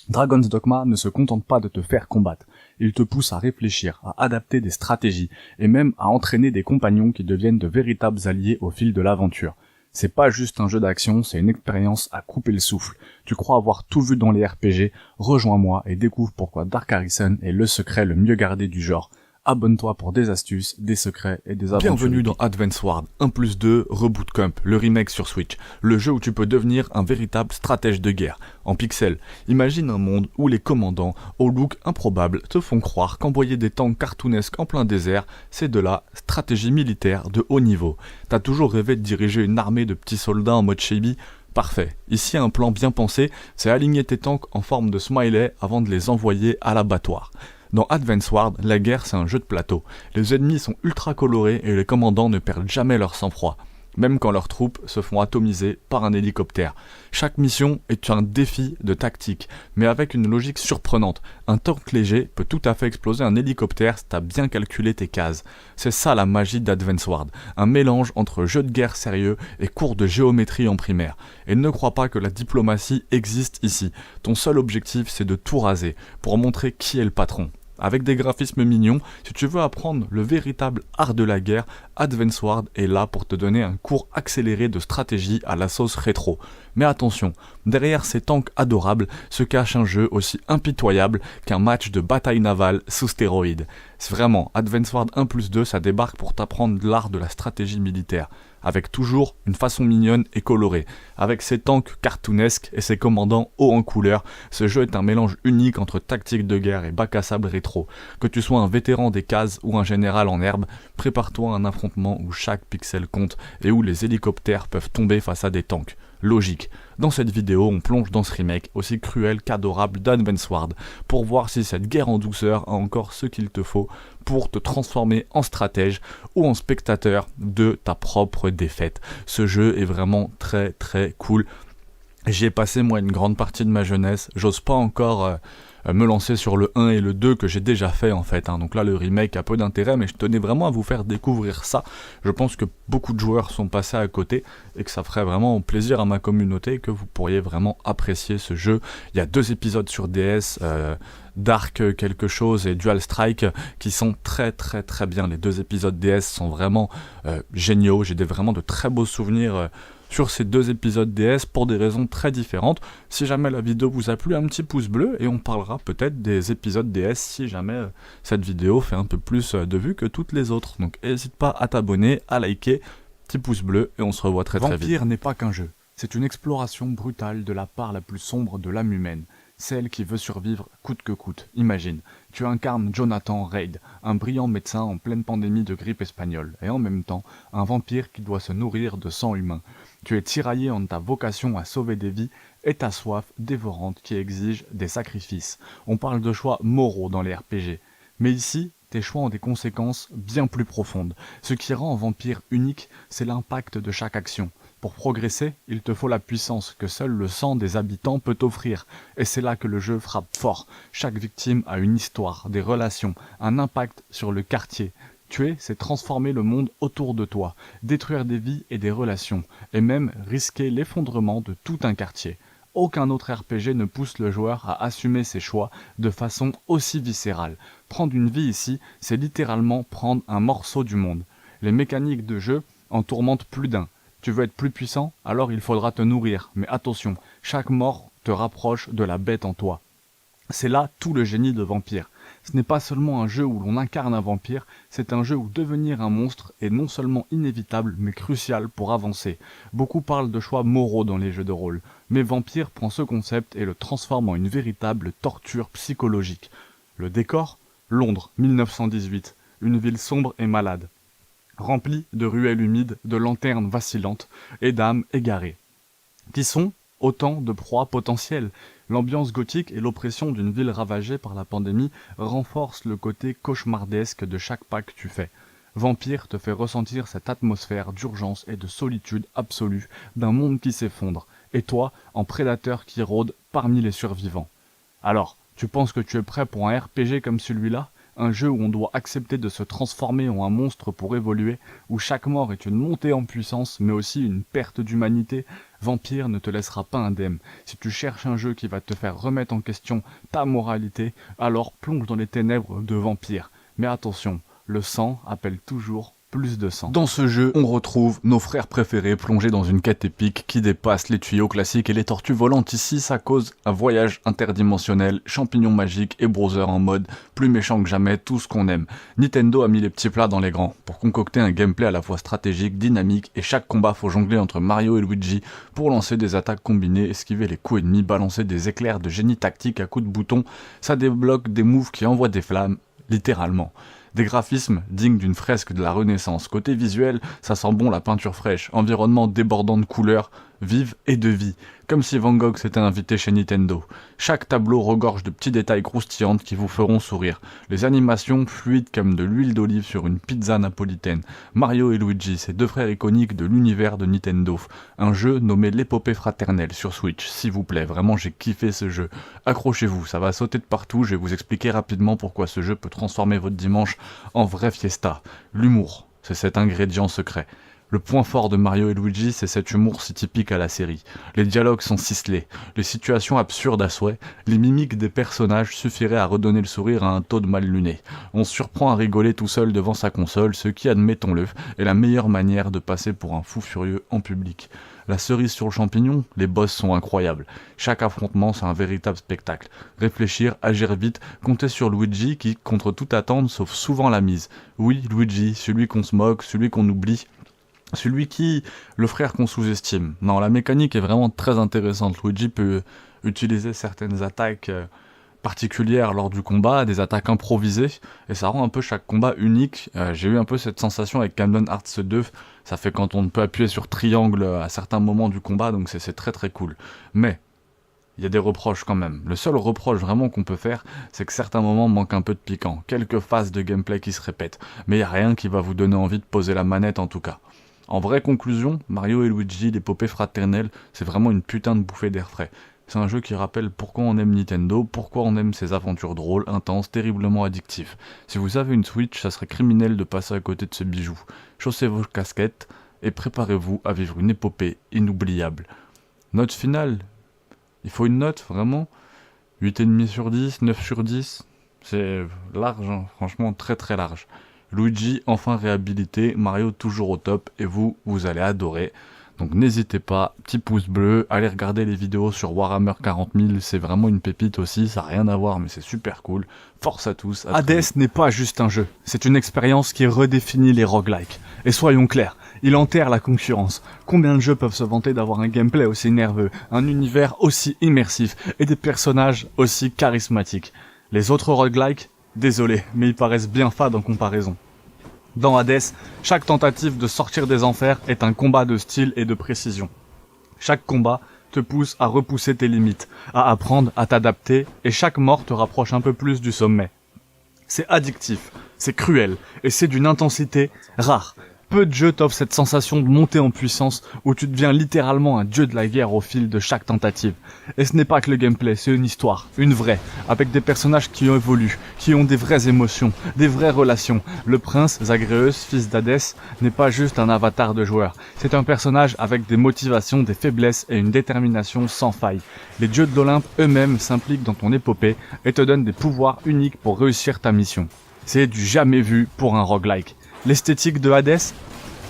Dragon's Dogma ne se contente pas de te faire combattre. Il te pousse à réfléchir, à adapter des stratégies, et même à entraîner des compagnons qui deviennent de véritables alliés au fil de l'aventure. C'est pas juste un jeu d'action, c'est une expérience à couper le souffle. Tu crois avoir tout vu dans les RPG? Rejoins-moi et découvre pourquoi Dark Arisen est le secret le mieux gardé du genre. Abonne-toi pour des astuces, des secrets et des aventures.
Bienvenue dans Advance Wars 1+2 Reboot Camp, le remake sur Switch. Le jeu où tu peux devenir un véritable stratège de guerre, en pixels. Imagine un monde où les commandants, au look improbable, te font croire qu'envoyer des tanks cartoonesques en plein désert, c'est de la stratégie militaire de haut niveau. T'as toujours rêvé de diriger une armée de petits soldats en mode chibi? Parfait. Ici, un plan bien pensé, c'est aligner tes tanks en forme de smiley avant de les envoyer à l'abattoir. Dans Advance Wars, la guerre c'est un jeu de plateau. Les ennemis sont ultra colorés et les commandants ne perdent jamais leur sang-froid, même quand leurs troupes se font atomiser par un hélicoptère. Chaque mission est un défi de tactique, mais avec une logique surprenante. Un tank léger peut tout à fait exploser un hélicoptère si t'as bien calculé tes cases. C'est ça la magie d'Advance Wars, un mélange entre jeu de guerre sérieux et cours de géométrie en primaire. Et ne crois pas que la diplomatie existe ici. Ton seul objectif c'est de tout raser, pour montrer qui est le patron. Avec des graphismes mignons, si tu veux apprendre le véritable art de la guerre, Advance Wars est là pour te donner un cours accéléré de stratégie à la sauce rétro. Mais attention, derrière ces tanks adorables se cache un jeu aussi impitoyable qu'un match de bataille navale sous stéroïdes. C'est vraiment, Advance Wars 1+2, ça débarque pour t'apprendre l'art de la stratégie militaire, avec toujours une façon mignonne et colorée. Avec ses tanks cartoonesques et ses commandants hauts en couleur, ce jeu est un mélange unique entre tactique de guerre et bac à sable rétro. Que tu sois un vétéran des cases ou un général en herbe, prépare-toi à un affrontement où chaque pixel compte et où les hélicoptères peuvent tomber face à des tanks. Logique. Dans cette vidéo, on plonge dans ce remake aussi cruel qu'adorable d'Advance Wars pour voir si cette guerre en douceur a encore ce qu'il te faut pour te transformer en stratège ou en spectateur de ta propre défaite. Ce jeu est vraiment très très cool. J'y ai passé moi une grande partie de ma jeunesse. J'ose pas encore me lancer sur le 1 et le 2 que j'ai déjà fait en fait. Donc là le remake a peu d'intérêt, mais je tenais vraiment à vous faire découvrir ça. Je pense que beaucoup de joueurs sont passés à côté et que ça ferait vraiment plaisir à ma communauté et que vous pourriez vraiment apprécier ce jeu. Il y a 2 épisodes sur DS, Dark quelque chose et Dual Strike qui sont très très très bien. Les 2 épisodes DS sont vraiment géniaux. J'ai vraiment de très beaux souvenirs sur ces 2 épisodes DS pour des raisons très différentes. Si jamais la vidéo vous a plu, un petit pouce bleu et on parlera peut-être des épisodes DS si jamais cette vidéo fait un peu plus de vues que toutes les autres. Donc n'hésite pas à t'abonner, à liker, petit pouce bleu et on se revoit très vite.
Vampire n'est pas qu'un jeu, c'est une exploration brutale de la part la plus sombre de l'âme humaine. Celle qui veut survivre coûte que coûte. Imagine, tu incarnes Jonathan Reid, un brillant médecin en pleine pandémie de grippe espagnole, et en même temps, un vampire qui doit se nourrir de sang humain. Tu es tiraillé entre ta vocation à sauver des vies et ta soif dévorante qui exige des sacrifices. On parle de choix moraux dans les RPG. Mais ici, tes choix ont des conséquences bien plus profondes. Ce qui rend un vampire unique, c'est l'impact de chaque action. Pour progresser, il te faut la puissance que seul le sang des habitants peut offrir. Et c'est là que le jeu frappe fort. Chaque victime a une histoire, des relations, un impact sur le quartier. Tuer, c'est transformer le monde autour de toi, détruire des vies et des relations, et même risquer l'effondrement de tout un quartier. Aucun autre RPG ne pousse le joueur à assumer ses choix de façon aussi viscérale. Prendre une vie ici, c'est littéralement prendre un morceau du monde. Les mécaniques de jeu en tourmentent plus d'un. Tu veux être plus puissant, alors il faudra te nourrir. Mais attention, chaque mort te rapproche de la bête en toi. C'est là tout le génie de Vampire. Ce n'est pas seulement un jeu où l'on incarne un vampire, c'est un jeu où devenir un monstre est non seulement inévitable, mais crucial pour avancer. Beaucoup parlent de choix moraux dans les jeux de rôle, mais Vampire prend ce concept et le transforme en une véritable torture psychologique. Le décor ? Londres, 1918, une ville sombre et malade, remplie de ruelles humides, de lanternes vacillantes et d'âmes égarées. Qui sont autant de proies potentielles. L'ambiance gothique et l'oppression d'une ville ravagée par la pandémie renforcent le côté cauchemardesque de chaque pas que tu fais. Vampire te fait ressentir cette atmosphère d'urgence et de solitude absolue d'un monde qui s'effondre, et toi, en prédateur qui rôde parmi les survivants. Alors, tu penses que tu es prêt pour un RPG comme celui-là ? Un jeu où on doit accepter de se transformer en un monstre pour évoluer, où chaque mort est une montée en puissance, mais aussi une perte d'humanité. Vampire ne te laissera pas indemne. Si tu cherches un jeu qui va te faire remettre en question ta moralité, alors plonge dans les ténèbres de Vampire. Mais attention, le sang appelle toujours plus de sang.
Dans ce jeu, on retrouve nos frères préférés plongés dans une quête épique qui dépasse les tuyaux classiques et les tortues volantes. Ici, ça cause un voyage interdimensionnel, champignons magiques et Browser en mode plus méchant que jamais, tout ce qu'on aime. Nintendo a mis les petits plats dans les grands pour concocter un gameplay à la fois stratégique, dynamique et chaque combat faut jongler entre Mario et Luigi pour lancer des attaques combinées, esquiver les coups ennemis, balancer des éclairs de génie tactique à coups de bouton. Ça débloque des moves qui envoient des flammes, littéralement. Des graphismes dignes d'une fresque de la Renaissance. Côté visuel, ça sent bon la peinture fraîche, environnement débordant de couleurs vives et de vie, comme si Van Gogh s'était invité chez Nintendo. Chaque tableau regorge de petits détails croustillants qui vous feront sourire. Les animations fluides comme de l'huile d'olive sur une pizza napolitaine. Mario et Luigi, ces deux frères iconiques de l'univers de Nintendo. Un jeu nommé l'épopée fraternelle sur Switch, s'il vous plaît, vraiment j'ai kiffé ce jeu. Accrochez-vous, ça va sauter de partout, je vais vous expliquer rapidement pourquoi ce jeu peut transformer votre dimanche en vraie fiesta. L'humour, c'est cet ingrédient secret. Le point fort de Mario et Luigi, c'est cet humour si typique à la série. Les dialogues sont ciselés, les situations absurdes à souhait, les mimiques des personnages suffiraient à redonner le sourire à un taux de mal luné. On se surprend à rigoler tout seul devant sa console, ce qui, admettons-le, est la meilleure manière de passer pour un fou furieux en public. La cerise sur le champignon, les boss sont incroyables. Chaque affrontement, c'est un véritable spectacle. Réfléchir, agir vite, compter sur Luigi qui, contre toute attente, sauve souvent la mise. Oui, Luigi, celui qu'on se moque, celui qu'on oublie, le frère qu'on sous-estime. Non, la mécanique est vraiment très intéressante. Luigi peut utiliser certaines attaques particulières lors du combat, des attaques improvisées, et ça rend un peu chaque combat unique. J'ai eu un peu cette sensation avec Kingdom Hearts 2, ça fait quand on peut appuyer sur triangle à certains moments du combat, donc c'est très très cool. Mais il y a des reproches quand même. Le seul reproche vraiment qu'on peut faire, c'est que certains moments manquent un peu de piquant, quelques phases de gameplay qui se répètent, mais il n'y a rien qui va vous donner envie de poser la manette en tout cas. En vraie conclusion, Mario et Luigi, l'épopée fraternelle, c'est vraiment une putain de bouffée d'air frais. C'est un jeu qui rappelle pourquoi on aime Nintendo, pourquoi on aime ses aventures drôles, intenses, terriblement addictives. Si vous avez une Switch, ça serait criminel de passer à côté de ce bijou. Chaussez vos casquettes et préparez-vous à vivre une épopée inoubliable. Note finale, il faut une note, vraiment 8,5 sur 10, 9 sur 10, c'est large, hein, franchement très très large. Luigi enfin réhabilité, Mario toujours au top, et vous allez adorer. Donc n'hésitez pas, petit pouce bleu, allez regarder les vidéos sur Warhammer 40 000, c'est vraiment une pépite aussi, ça n'a rien à voir mais c'est super cool. Force à tous.
Hades n'est pas juste un jeu, c'est une expérience qui redéfinit les roguelikes. Et soyons clairs, il enterre la concurrence. Combien de jeux peuvent se vanter d'avoir un gameplay aussi nerveux, un univers aussi immersif et des personnages aussi charismatiques? Les autres roguelikes, désolé, mais ils paraissent bien fades en comparaison. Dans Hades, chaque tentative de sortir des enfers est un combat de style et de précision. Chaque combat te pousse à repousser tes limites, à apprendre à t'adapter, et chaque mort te rapproche un peu plus du sommet. C'est addictif, c'est cruel, et c'est d'une intensité rare. Peu de jeux t'offrent cette sensation de montée en puissance où tu deviens littéralement un dieu de la guerre au fil de chaque tentative. Et ce n'est pas que le gameplay, c'est une histoire, une vraie, avec des personnages qui ont évolué, qui ont des vraies émotions, des vraies relations. Le prince, Zagreus, fils d'Hadès, n'est pas juste un avatar de joueur. C'est un personnage avec des motivations, des faiblesses et une détermination sans faille. Les dieux de l'Olympe eux-mêmes s'impliquent dans ton épopée et te donnent des pouvoirs uniques pour réussir ta mission. C'est du jamais vu pour un roguelike. L'esthétique de Hades,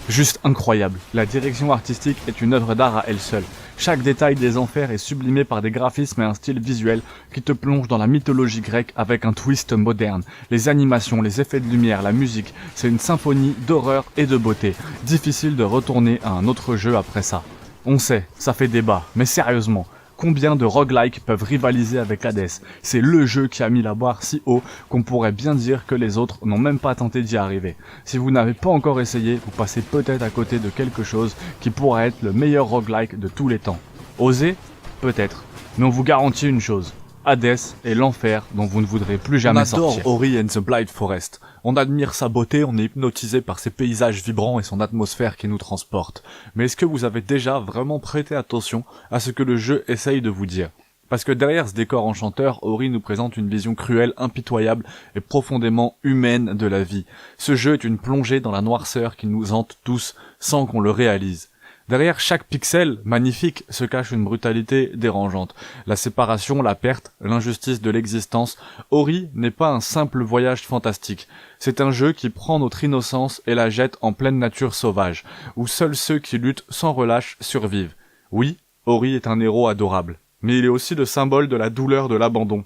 juste incroyable. La direction artistique est une œuvre d'art à elle seule. Chaque détail des enfers est sublimé par des graphismes et un style visuel qui te plonge dans la mythologie grecque avec un twist moderne. Les animations, les effets de lumière, la musique, c'est une symphonie d'horreur et de beauté. Difficile de retourner à un autre jeu après ça. On sait, ça fait débat, mais sérieusement, combien de roguelikes peuvent rivaliser avec Hades? C'est le jeu qui a mis la barre si haut qu'on pourrait bien dire que les autres n'ont même pas tenté d'y arriver. Si vous n'avez pas encore essayé, vous passez peut-être à côté de quelque chose qui pourrait être le meilleur roguelike de tous les temps. Osez? Peut-être. Mais on vous garantit une chose. Hades est l'enfer dont vous ne voudrez plus jamais sortir. On adore Ori and the Blind Forest. On admire sa beauté, on est hypnotisé par ses paysages vibrants et son atmosphère qui nous transporte. Mais est-ce que vous avez déjà vraiment prêté attention à ce que le jeu essaye de vous dire? Parce que derrière ce décor enchanteur, Ori nous présente une vision cruelle, impitoyable et profondément humaine de la vie. Ce jeu est une plongée dans la noirceur qui nous hante tous sans qu'on le réalise. Derrière chaque pixel magnifique se cache une brutalité dérangeante. La séparation, la perte, l'injustice de l'existence. Ori n'est pas un simple voyage fantastique. C'est un jeu qui prend notre innocence et la jette en pleine nature sauvage, où seuls ceux qui luttent sans relâche survivent. Oui, Ori est un héros adorable, mais il est aussi le symbole de la douleur de l'abandon,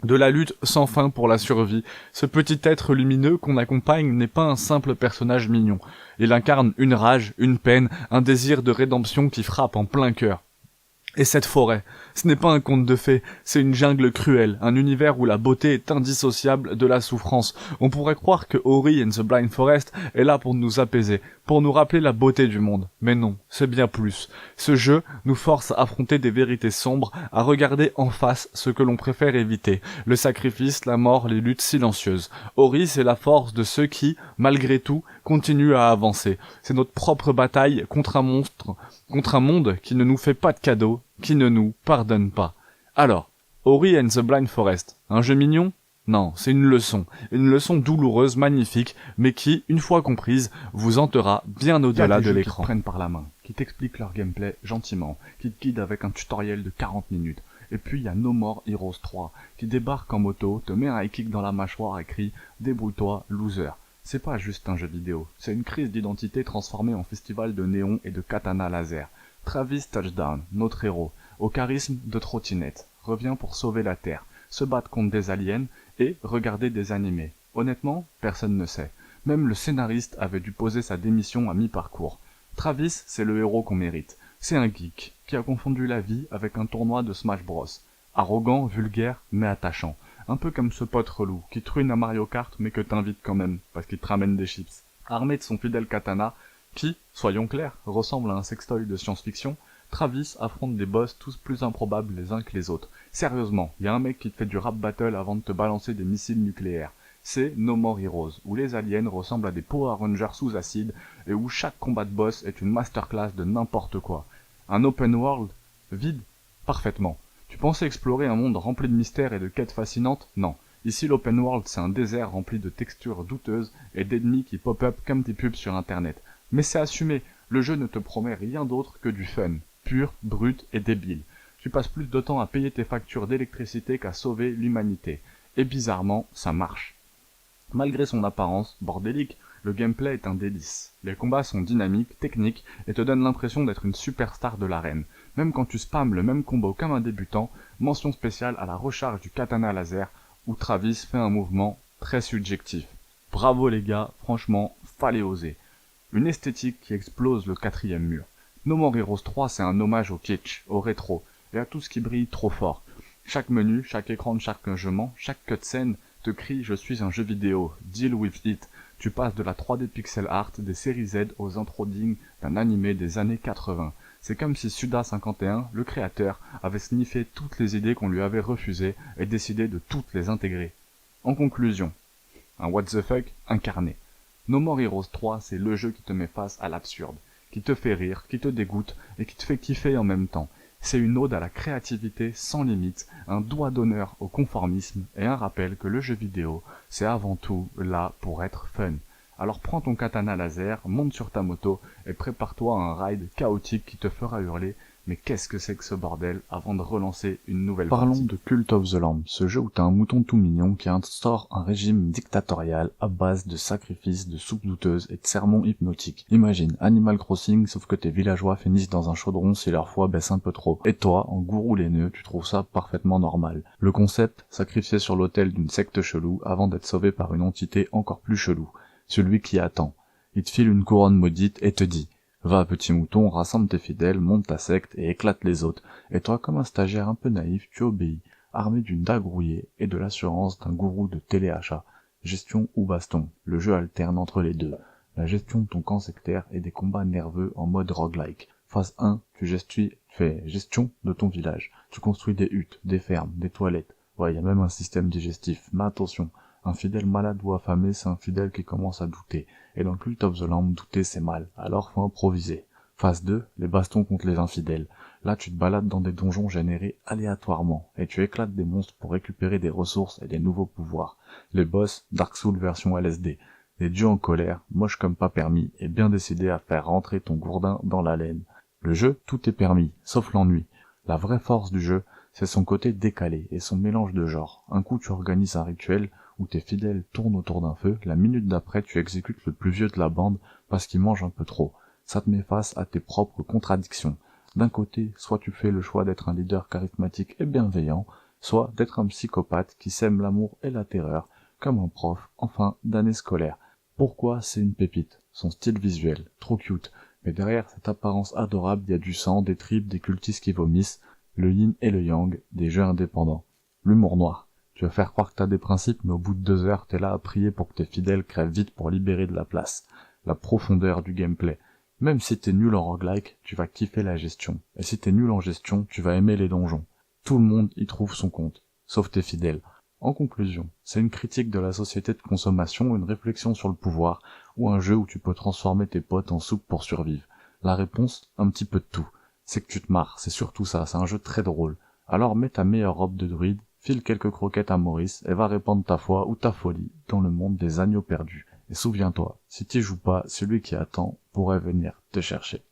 de la lutte sans fin pour la survie. Ce petit être lumineux qu'on accompagne n'est pas un simple personnage mignon. Il incarne une rage, une peine, un désir de rédemption qui frappe en plein cœur. Et cette forêt, ce n'est pas un conte de fées, c'est une jungle cruelle, un univers où la beauté est indissociable de la souffrance. On pourrait croire que Ori and the Blind Forest est là pour nous apaiser, pour nous rappeler la beauté du monde. Mais non, c'est bien plus. Ce jeu nous force à affronter des vérités sombres, à regarder en face ce que l'on préfère éviter. Le sacrifice, la mort, les luttes silencieuses. Ori, c'est la force de ceux qui, malgré tout, continuent à avancer. C'est notre propre bataille contre un monstre, contre un monde qui ne nous fait pas de cadeaux, qui ne nous pardonne pas. Alors, Ori and the Blind Forest, un jeu mignon? Non, c'est une leçon douloureuse, magnifique, mais qui, une fois comprise, vous hantera bien au-delà de l'écran.
Qui te prennent par la main, qui t'expliquent leur gameplay gentiment, qui te guident avec un tutoriel de 40 minutes. Et puis il y a No More Heroes 3, qui débarque en moto, te met un high kick dans la mâchoire et crie « Débrouille-toi, loser ». C'est pas juste un jeu vidéo, c'est une crise d'identité transformée en festival de néon et de katana laser. Travis Touchdown, notre héros, au charisme de trottinette, revient pour sauver la Terre, se battre contre des aliens et regarder des animés. Honnêtement, personne ne sait. Même le scénariste avait dû poser sa démission à mi-parcours. Travis, c'est le héros qu'on mérite. C'est un geek qui a confondu la vie avec un tournoi de Smash Bros. Arrogant, vulgaire, mais attachant. Un peu comme ce pote relou qui truine à Mario Kart mais que t'invites quand même parce qu'il te ramène des chips. Armé de son fidèle katana, qui, soyons clairs, ressemble à un sextoy de science-fiction, Travis affronte des boss tous plus improbables les uns que les autres. Sérieusement, y a un mec qui te fait du rap battle avant de te balancer des missiles nucléaires. C'est No More Heroes, où les aliens ressemblent à des Power Rangers sous acide et où chaque combat de boss est une masterclass de n'importe quoi. Un open world vide? Parfaitement. Tu pensais explorer un monde rempli de mystères et de quêtes fascinantes? Non. Ici l'open world c'est un désert rempli de textures douteuses et d'ennemis qui pop-up comme des pubs sur internet. Mais c'est assumé, le jeu ne te promet rien d'autre que du fun, pur, brut et débile. Tu passes plus de temps à payer tes factures d'électricité qu'à sauver l'humanité. Et bizarrement, ça marche. Malgré son apparence bordélique, Le gameplay est un délice. Les combats sont dynamiques, techniques, et te donnent l'impression d'être une superstar de l'arène. Même quand tu spammes le même combo comme un débutant, mention spéciale à la recharge du katana laser, où Travis fait un mouvement très subjectif. Bravo les gars, franchement, fallait oser. Une esthétique qui explose le 4e mur. No More Heroes 3, c'est un hommage au kitsch, au rétro, et à tout ce qui brille trop fort. Chaque menu, chaque écran de chargement, chaque cutscene te crie « Je suis un jeu vidéo, deal with it ». Tu passes de la 3D pixel art des séries Z aux intros dignes d'un animé des années 80. C'est comme si Suda51, le créateur, avait sniffé toutes les idées qu'on lui avait refusées et décidé de toutes les intégrer. En conclusion, un what the fuck incarné. No More Heroes 3, c'est le jeu qui te met face à l'absurde, qui te fait rire, qui te dégoûte et qui te fait kiffer en même temps. C'est une ode à la créativité sans limite, un doigt d'honneur au conformisme et un rappel que le jeu vidéo, c'est avant tout là pour être fun. Alors prends ton katana laser, monte sur ta moto et prépare-toi à un ride chaotique qui te fera hurler « Mais qu'est-ce que c'est que ce bordel ?» avant de relancer une nouvelle
Parlons
partie.
de Cult of the Lamb, ce jeu où t'as un mouton tout mignon qui instaure un régime dictatorial à base de sacrifices, de soupes douteuses et de sermons hypnotiques. Imagine, Animal Crossing, sauf que tes villageois finissent dans un chaudron si leur foi baisse un peu trop. Et toi, en gourou laineux, tu trouves ça parfaitement normal. Le concept, sacrifié sur l'autel d'une secte chelou avant d'être sauvé par une entité encore plus chelou. Celui qui attend. Il te file une couronne maudite et te dit: va, petit mouton, rassemble tes fidèles, monte ta secte et éclate les autres. Et toi, comme un stagiaire un peu naïf, tu obéis, armé d'une dague rouillée et de l'assurance d'un gourou de téléachat. Gestion ou baston, le jeu alterne entre les deux. La gestion de ton camp sectaire et des combats nerveux en mode roguelike. Phase 1, tu fais gestion de ton village. Tu construis des huttes, des fermes, des toilettes. Ouais, il y a même un système digestif, mais attention, un fidèle malade ou affamé, c'est un fidèle qui commence à douter. Et dans Cult of the Lamb, douter c'est mal, alors faut improviser. Phase 2, les bastons contre les infidèles. Là, tu te balades dans des donjons générés aléatoirement, et tu éclates des monstres pour récupérer des ressources et des nouveaux pouvoirs. Les boss, Dark Souls version LSD. Les dieux en colère, moches comme pas permis, et bien décidés à faire rentrer ton gourdin dans la laine. Le jeu, tout est permis, sauf l'ennui. La vraie force du jeu, c'est son côté décalé et son mélange de genres. Un coup tu organises un rituel où tes fidèles tournent autour d'un feu, la minute d'après tu exécutes le plus vieux de la bande parce qu'il mange un peu trop. Ça te met face à tes propres contradictions. D'un côté, soit tu fais le choix d'être un leader charismatique et bienveillant, soit d'être un psychopathe qui sème l'amour et la terreur, comme un prof en fin d'année scolaire. Pourquoi c'est une pépite? Son style visuel, trop cute, mais derrière cette apparence adorable, il y a du sang, des tripes, des cultistes qui vomissent, le yin et le yang, des jeux indépendants. L'humour noir. Tu vas faire croire que t'as des principes, mais au bout de 2 heures, t'es là à prier pour que tes fidèles crèvent vite pour libérer de la place. La profondeur du gameplay. Même si t'es nul en roguelike, tu vas kiffer la gestion. Et si t'es nul en gestion, tu vas aimer les donjons. Tout le monde y trouve son compte. Sauf tes fidèles. En conclusion, c'est une critique de la société de consommation, une réflexion sur le pouvoir, ou un jeu où tu peux transformer tes potes en soupe pour survivre. La réponse, un petit peu de tout. C'est que tu te marres, c'est surtout ça, c'est un jeu très drôle. Alors mets ta meilleure robe de druide, file quelques croquettes à Maurice et va répandre ta foi ou ta folie dans le monde des agneaux perdus. Et souviens-toi, si t'y joues pas, celui qui attend pourrait venir te chercher.